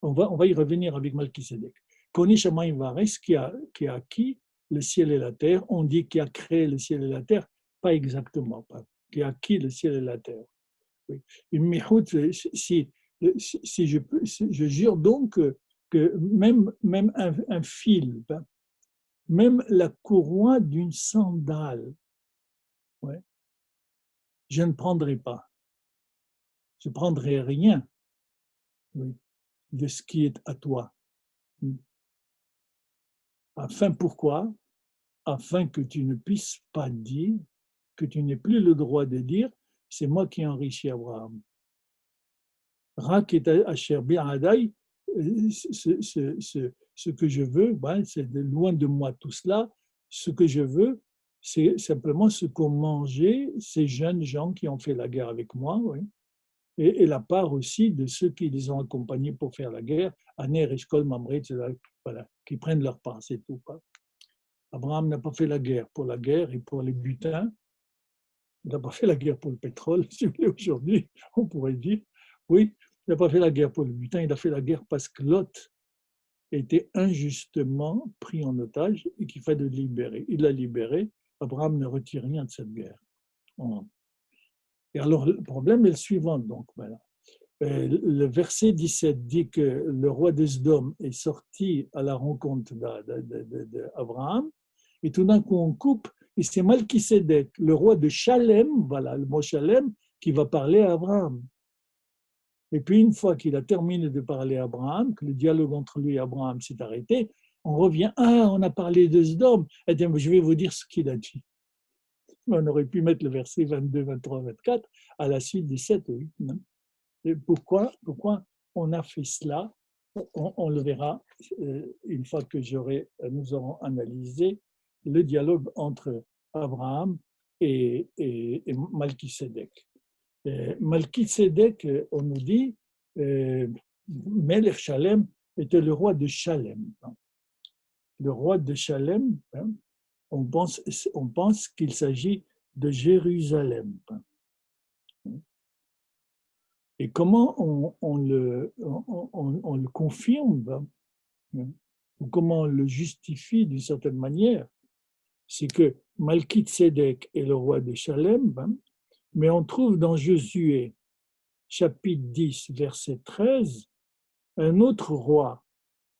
On va y revenir avec Malkisédek. Koni Shamayim Vares, qui a acquis le ciel et la terre, on dit qu'il a créé le ciel et la terre, pas exactement, pas, qui a acquis le ciel et la terre. Oui. Si je jure donc que même un fil, même la courroie d'une sandale, ouais, je ne prendrai pas. Je ne prendrai rien, oui, de ce qui est à toi. Pourquoi? Afin que tu ne puisses pas dire, que tu n'aies plus le droit de dire, c'est moi qui ai enrichi Abraham. Rak et Asher Bi'adai, ce que je veux, c'est de loin de moi tout cela. Ce que je veux, c'est simplement ce qu'ont mangé ces jeunes gens qui ont fait la guerre avec moi, oui. Et la part aussi de ceux qui les ont accompagnés pour faire la guerre, Aner, Eshkol, Mamré, voilà, qui prennent leur part, c'est tout. Abraham n'a pas fait la guerre pour la guerre et pour les butins. Il n'a pas fait la guerre pour le pétrole, si vous voulez, aujourd'hui, on pourrait dire. Oui, il n'a pas fait la guerre pour le butin, il a fait la guerre parce que Lot était injustement pris en otage et qu'il fallait le libérer. Il l'a libéré. Abraham ne retire rien de cette guerre. Et alors, le problème est le suivant. Donc, voilà. Le verset 17 dit que le roi de Sdom est sorti à la rencontre d'Abraham, et tout d'un coup on coupe, et c'est Malkisédek, le roi de Shalem, voilà le mot Shalem, qui va parler à Abraham. Et puis une fois qu'il a terminé de parler à Abraham, que le dialogue entre lui et Abraham s'est arrêté, on revient, on a parlé de Sdom, et bien, je vais vous dire ce qu'il a dit. On aurait pu mettre le verset 22, 23, 24 à la suite du 7 ou 8. Et pourquoi on a fait cela? On le verra une fois que nous aurons analysé le dialogue entre Abraham et Malkisédek. Malkisédek, on nous dit, Melech Shalem était le roi de Shalem. Le roi de Shalem, on pense qu'il s'agit de Jérusalem. Et comment on le confirme, ou comment on le justifie d'une certaine manière, c'est que Malkisédek est le roi de Shalem, mais on trouve dans Josué, chapitre 10, verset 13, un autre roi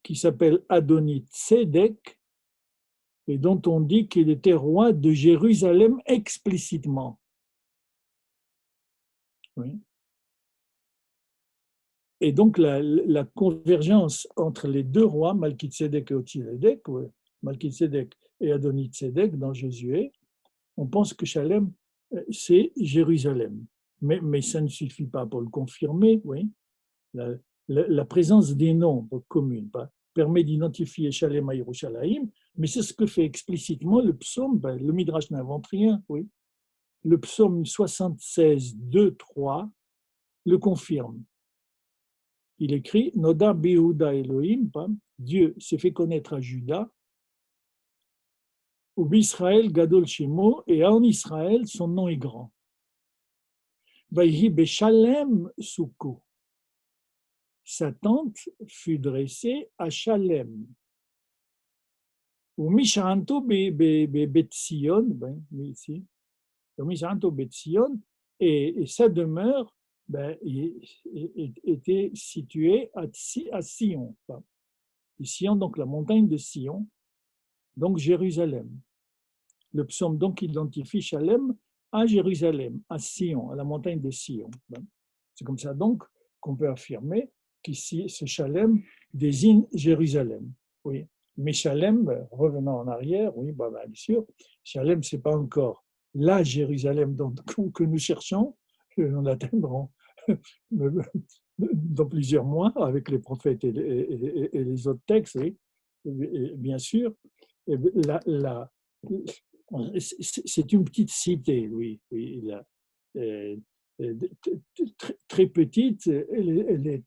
qui s'appelle Adoni-Tsédek, et dont on dit qu'il était roi de Jérusalem explicitement. Oui. Et donc, la convergence entre les deux rois, Malkisédek et Otziédek, Malkisédek et Adoni-Tsédek dans Josué, on pense que Shalem, c'est Jérusalem. Mais ça ne suffit pas pour le confirmer, oui. la présence des nombres communs permet d'identifier Shalem à Yerushalayim, mais c'est ce que fait explicitement le psaume, le Midrash n'invente rien, oui. Le psaume 76, 2, 3 le confirme. Il écrit Noda Behuda Elohim, Dieu s'est fait connaître à Juda, ou Israël Gadol Shemo, et en Israël son nom est grand. Vayhi Beshalem Suko. Sa tente fut dressée à Shalem. Ou Mishanto Betzion, ici, Mishanto Betzion, et sa demeure était située à Sion. Sion, donc la montagne de Sion, donc Jérusalem. Le psaume donc identifie Shalem à Jérusalem, à Sion, à la montagne de Sion. C'est comme ça donc qu'on peut affirmer qu'ici, ce Shalem désigne Jérusalem. Oui. Mais Shalem, revenant en arrière, oui, bien sûr, Shalem, ce n'est pas encore la Jérusalem que nous cherchons, nous l'atteindrons dans plusieurs mois avec les prophètes et les autres textes, oui, bien sûr. C'est une petite cité, oui. Très petite, elle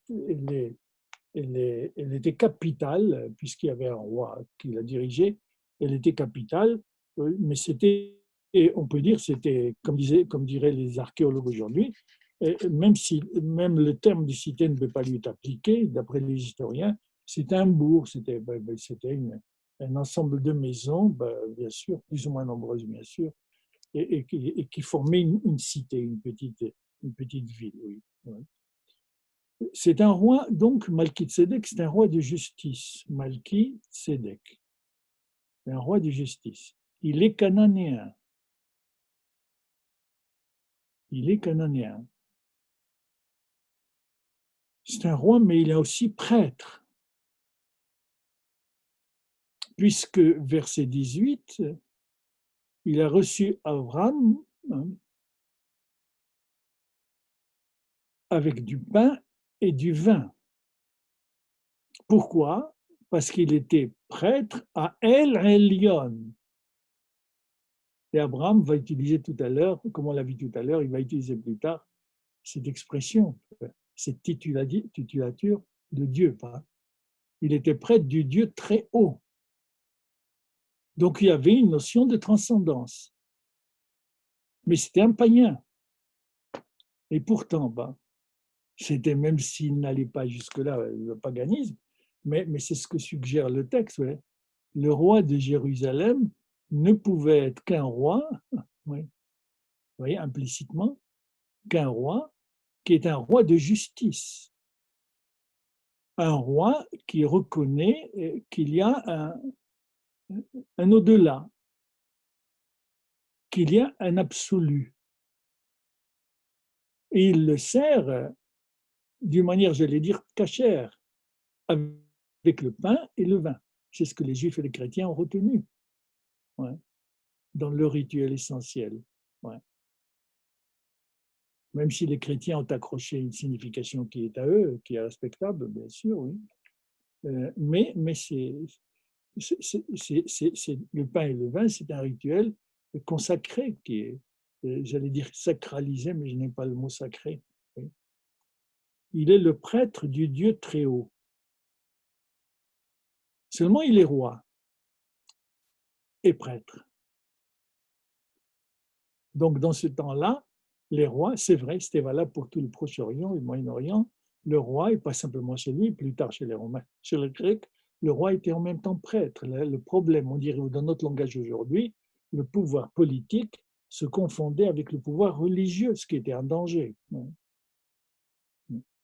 était capitale, puisqu'il y avait un roi qui la dirigeait, elle était capitale, mais c'était, et on peut dire, c'était, comme diraient les archéologues aujourd'hui, même le terme de cité ne peut pas lui être appliqué, d'après les historiens, c'était un bourg, c'était un ensemble de maisons, bien sûr, plus ou moins nombreuses, bien sûr, et qui formaient une cité, une petite ville, oui. C'est un roi, donc Malki-Tzedek, c'est un roi de justice. Malki-Tzedek, un roi de justice. Il est cananéen. Il est cananéen. C'est un roi, mais il est aussi prêtre. Puisque, verset 18, il a reçu Abraham avec du pain et du vin. Pourquoi? Parce qu'il était prêtre à El Elyon. Et Abraham va utiliser tout à l'heure, comme on l'a vu tout à l'heure, il va utiliser plus tard cette expression, cette titulature de Dieu. Il était prêtre du Dieu très haut. Donc il y avait une notion de transcendance. Mais c'était un païen. Et pourtant, c'était, même s'il n'allait pas jusque-là, le paganisme, mais c'est ce que suggère le texte. Ouais. Le roi de Jérusalem ne pouvait être qu'un roi, oui, vous voyez, implicitement, qu'un roi qui est un roi de justice. Un roi qui reconnaît qu'il y a un au-delà, qu'il y a un absolu. Et il le sert d'une manière, j'allais dire, cachère, avec le pain et le vin. C'est ce que les Juifs et les chrétiens ont retenu, ouais, dans leur rituel essentiel. Ouais. Même si les chrétiens ont accroché une signification qui est à eux, qui est respectable, bien sûr, oui. Mais le pain et le vin, c'est un rituel consacré qui est, j'allais dire sacralisé, mais je n'aime pas le mot sacré. Oui. Il est le prêtre du Dieu très haut. Seulement, il est roi et prêtre. Donc, dans ce temps-là, les rois, c'est vrai, c'était valable pour tout le Proche-Orient et le Moyen-Orient, le roi, et pas simplement chez lui, plus tard chez les Romains, chez les Grecs, le roi était en même temps prêtre. Le problème, on dirait dans notre langage aujourd'hui, le pouvoir politique se confondait avec le pouvoir religieux, ce qui était un danger.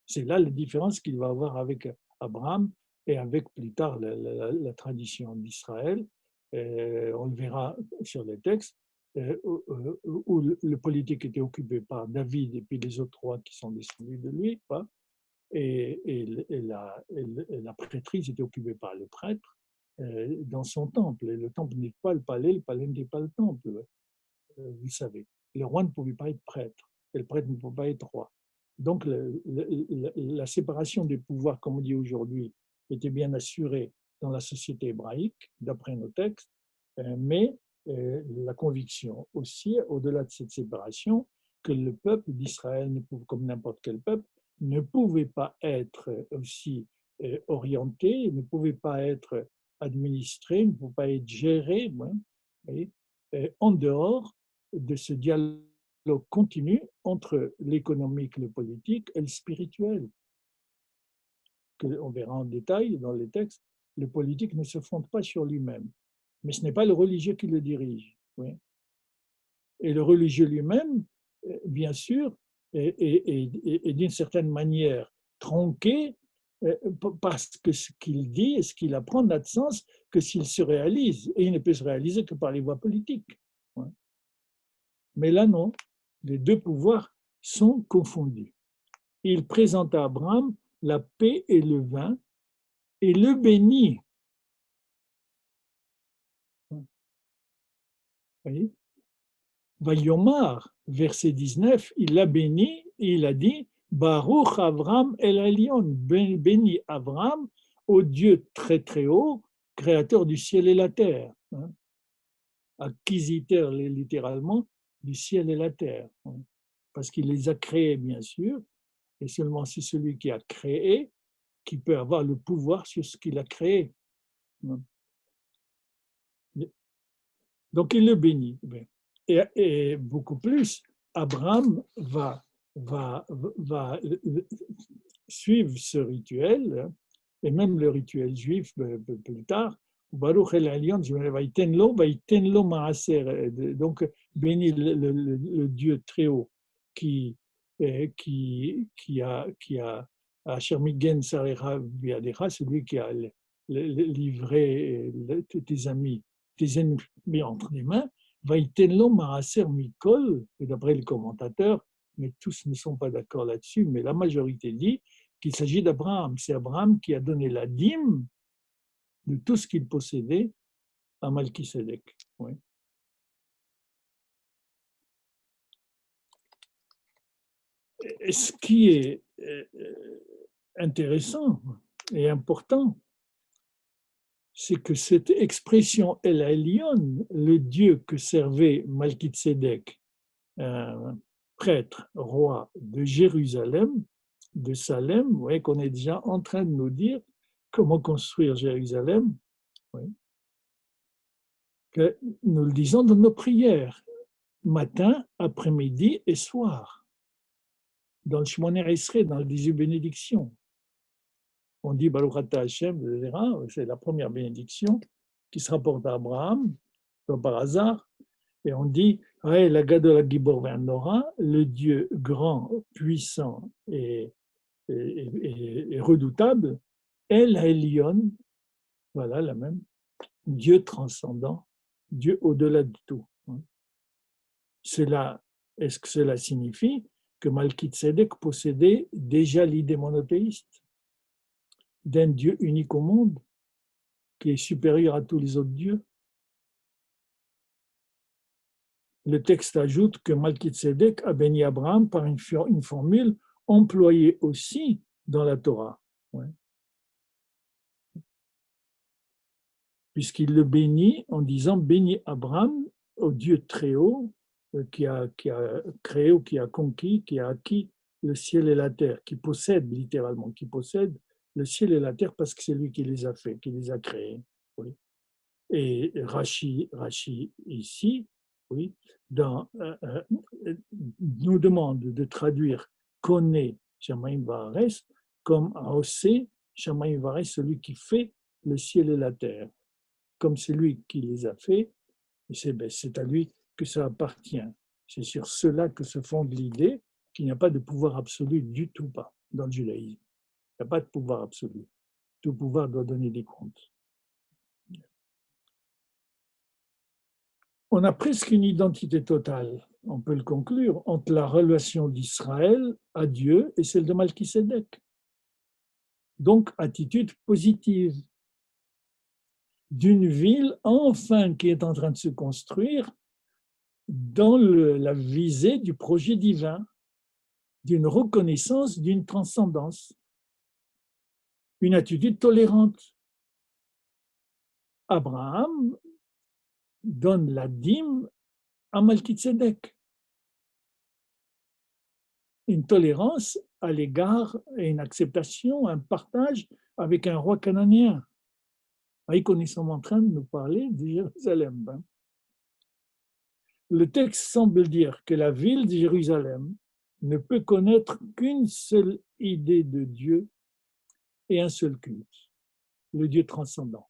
C'est là la différence qu'il va avoir avec Abraham et avec plus tard la tradition d'Israël. On le verra sur les textes, où le politique était occupé par David et puis les autres rois qui sont descendus de lui, et la prêtrise était occupée par le prêtre dans son temple. Et le temple n'est pas le palais n'est pas le temple, vous savez. Le roi ne pouvait pas être prêtre, et le prêtre ne pouvait pas être roi. Donc, la séparation des pouvoirs, comme on dit aujourd'hui, était bien assurée dans la société hébraïque, d'après nos textes, mais la conviction aussi, au-delà de cette séparation, que le peuple d'Israël, comme n'importe quel peuple, ne pouvait pas être aussi orienté, ne pouvait pas être administré, ne pouvait pas être géré, en dehors de ce dialogue continu entre l'économique, le politique et le spirituel. On verra en détail dans les textes, le politique ne se fonde pas sur lui-même, mais ce n'est pas le religieux qui le dirige. Oui. Et le religieux lui-même, bien sûr, est d'une certaine manière tronqué parce que ce qu'il dit et ce qu'il apprend n'a de sens que s'il se réalise. Et il ne peut se réaliser que par les voies politiques. Mais là, non. Les deux pouvoirs sont confondus. Il présente à Abraham la paix et le vin et le bénit. Voyez? Vayomar, verset 19, il l'a béni et il a dit Baruch Avram El Elyon, béni Avram au Dieu très très haut, créateur du ciel et la terre. Acquisiteur littéralement du ciel et la terre. Parce qu'il les a créés, bien sûr, et seulement c'est celui qui a créé qui peut avoir le pouvoir sur ce qu'il a créé. Donc il le bénit. Et beaucoup plus, Abraham va suivre ce rituel, et même le rituel juif plus tard, Baruch el Elyon, donc béni le Dieu très haut qui a celui qui a livré tes amis, tes ennemis entre les mains, Vaïtenlo Maaser Mikol, et d'après les commentateurs, mais tous ne sont pas d'accord là-dessus, mais la majorité dit qu'il s'agit d'Abraham. C'est Abraham qui a donné la dîme de tout ce qu'il possédait à Malchisédek. Oui. Et ce qui est intéressant et important, c'est que cette expression El Elyon, le Dieu que servait Malchisédek, prêtre, roi de Jérusalem, de Salem, vous voyez qu'on est déjà en train de nous dire comment construire Jérusalem, oui, que nous le disons dans nos prières, matin, après-midi et soir, dans le Shmoner Esrei, dans les 18 bénédictions. On dit Baruch Ata Hashem, c'est la première bénédiction qui se rapporte à Abraham, pas par hasard, et on dit la Gadol Gibor Ve'anora, le Dieu grand, puissant et redoutable, El Elyon, voilà la même, Dieu transcendant, Dieu au-delà de tout. Est-ce que cela signifie que Malchisédek possédait déjà l'idée monothéiste d'un Dieu unique au monde, qui est supérieur à tous les autres dieux? Le texte ajoute que Malchisédek a béni Abraham par une formule employée aussi dans la Torah. Ouais. Puisqu'il le bénit en disant « Bénis Abraham au Dieu très haut qui a créé ou qui a conquis, qui a acquis le ciel et la terre, qui possède littéralement, qui possède le ciel et la terre parce que c'est lui qui les a fait, qui les a créés. » Oui. Et Rashi ici, oui, nous demande de traduire « connaît Shamaim Vaares » comme « Aosé Shamaim Vaares », celui qui fait le ciel et la terre. Comme c'est lui qui les a faits, c'est à lui que ça appartient. C'est sur cela que se fonde l'idée qu'il n'y a pas de pouvoir absolu du tout pas dans le judaïsme. Il n'y a pas de pouvoir absolu. Tout pouvoir doit donner des comptes. On a presque une identité totale, on peut le conclure, entre la relation d'Israël à Dieu et celle de Malchisédek. Donc, attitude positive d'une ville enfin qui est en train de se construire dans la visée du projet divin. d'une reconnaissance d'une transcendance, une attitude tolérante. Abraham donne la dîme à Malki-Tzedek. Une tolérance à l'égard et une acceptation, un partage avec un roi cananéen. Voyez qu'on est en train de nous parler de Jérusalem. Le texte semble dire que la ville de Jérusalem ne peut connaître qu'une seule idée de Dieu et un seul culte, le Dieu transcendant.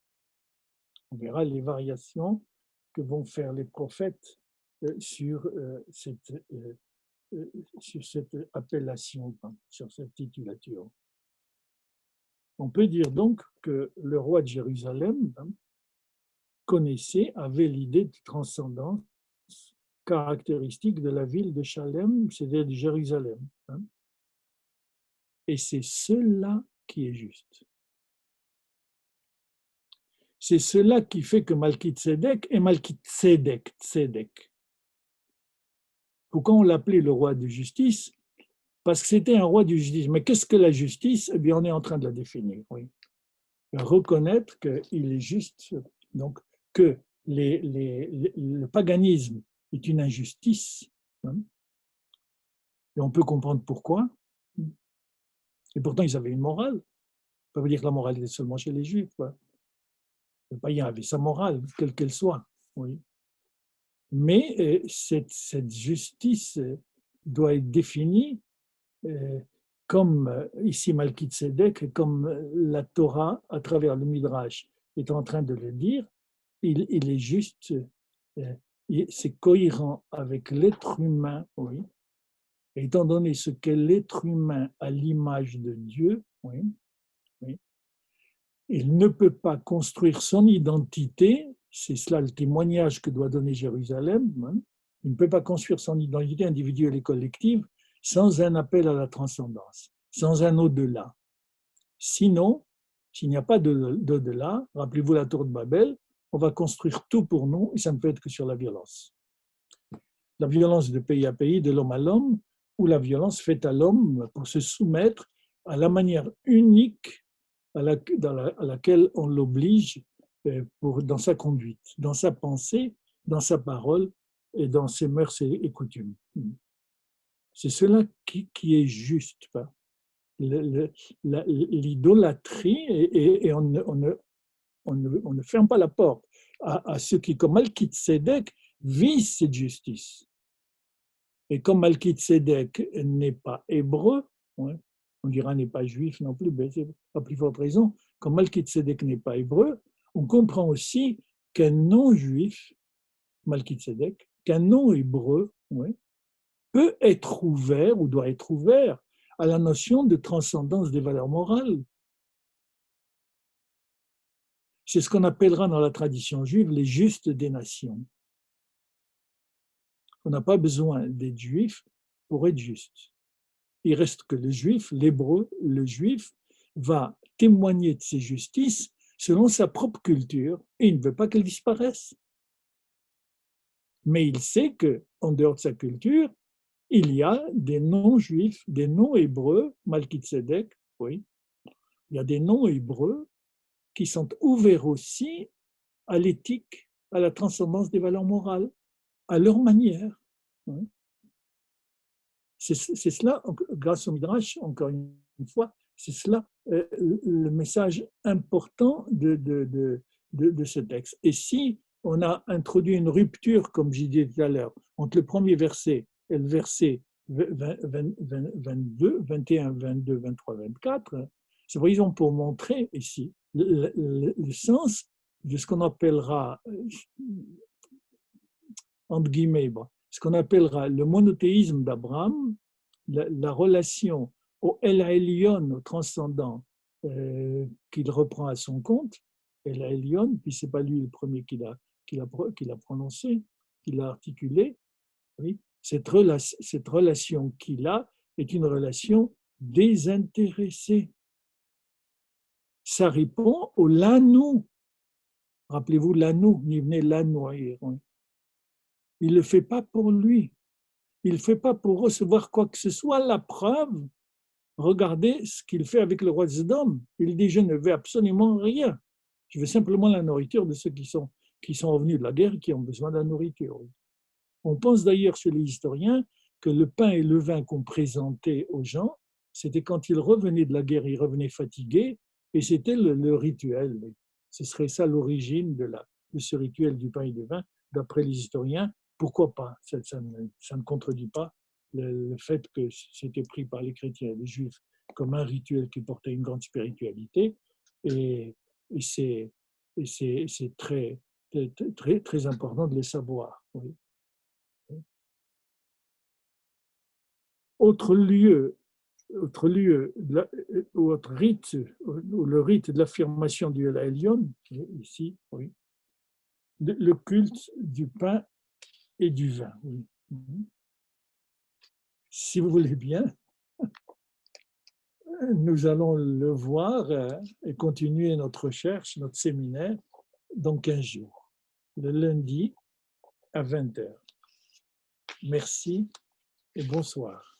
On verra les variations que vont faire les prophètes sur cette appellation, sur cette titulature. On peut dire donc que le roi de Jérusalem connaissait, avait l'idée de transcendance caractéristique de la ville de Shalem, c'est-à-dire de Jérusalem. Et c'est cela qui est juste. C'est cela qui fait que Malki-Tzedek est Malki-Tzedek. Pourquoi on l'appelait le roi de justice? Parce que c'était un roi de justice. Mais qu'est-ce que la justice? Eh bien, on est en train de la définir. Oui. Reconnaître qu'il est juste, donc que le paganisme est une injustice. Et on peut comprendre pourquoi. Et pourtant, ils avaient une morale. On ne peut pas dire que la morale était seulement chez les Juifs. Le païen avait sa morale, quelle qu'elle soit. Oui. Mais cette justice doit être définie comme ici Malki-Tzedek, comme la Torah, à travers le Midrash, est en train de le dire, il est juste, c'est cohérent avec l'être humain, oui. Et étant donné ce qu'est l'être humain à l'image de Dieu, oui, oui, il ne peut pas construire son identité, c'est cela le témoignage que doit donner Jérusalem, hein, il ne peut pas construire son identité individuelle et collective sans un appel à la transcendance, sans un au-delà. Sinon, s'il n'y a pas d'au-delà, rappelez-vous la tour de Babel, on va construire tout pour nous et ça ne peut être que sur la violence. La violence de pays à pays, de l'homme à l'homme, ou la violence faite à l'homme pour se soumettre à la manière unique à laquelle on l'oblige dans sa conduite, dans sa pensée, dans sa parole et dans ses mœurs et coutumes. C'est cela qui est juste. L'idolâtrie, et on ne ferme pas la porte à ceux qui, comme Malki-Tzedek, visent cette justice. Et comme Malki-Tzedek n'est pas hébreu, on dira n'est pas juif non plus, mais c'est pas plus forte raison, comme Malki-Tzedek n'est pas hébreu, on comprend aussi qu'un non-juif, Malki-Tzedek, qu'un non-hébreu, peut être ouvert ou doit être ouvert à la notion de transcendance des valeurs morales. C'est ce qu'on appellera dans la tradition juive les justes des nations. On n'a pas besoin d'être juif pour être juste. Il reste que le juif, l'hébreu, le juif, va témoigner de ses justices selon sa propre culture et il ne veut pas qu'elle disparaisse. Mais il sait qu'en dehors de sa culture, il y a des non-juifs, des non-hébreux, Malki-Tzedek, oui, il y a des non-hébreux qui sont ouverts aussi à l'éthique, à la transcendance des valeurs morales, à leur manière. C'est cela, grâce au Midrash, encore une fois, c'est cela le message important de ce texte. Et si on a introduit une rupture, comme j'ai dit tout à l'heure, entre le premier verset et le verset 22, 21, 22, 23, 24, c'est vraiment pour montrer ici le sens de ce qu'on appellera, entre guillemets, ce qu'on appellera le monothéisme d'Abraham, la relation au El Elyon, au transcendant, qu'il reprend à son compte, El Elyon, puis ce n'est pas lui le premier qui l'a prononcé, qui l'a articulé. Oui. Cette relation qu'il a est une relation désintéressée. Ça répond au lanou. Rappelez-vous lanou, il venait lanouir. Il ne le fait pas pour lui. il ne fait pas pour recevoir quoi que ce soit. La preuve, regardez ce qu'il fait avec le roi de Sodome. Il dit, je ne veux absolument rien. Je veux simplement la nourriture de ceux qui sont revenus de la guerre et qui ont besoin de la nourriture. On pense d'ailleurs chez les historiens que le pain et le vin qu'on présentait aux gens, c'était quand ils revenaient de la guerre, ils revenaient fatigués, et c'était le rituel. Ce serait ça l'origine de ce rituel du pain et du vin, d'après les historiens. Pourquoi pas? Ça ne contredit pas le fait que c'était pris par les chrétiens et les juifs comme un rituel qui portait une grande spiritualité, et c'est très, très, très important de le savoir. Oui. Autre lieu, autre rite, ou le rite de l'affirmation du Elyon, ici, oui, le culte du pain et du vin. Oui. Si vous voulez bien, nous allons le voir et continuer notre recherche, notre séminaire, dans 15 jours, le lundi à 20h. Merci et bonsoir.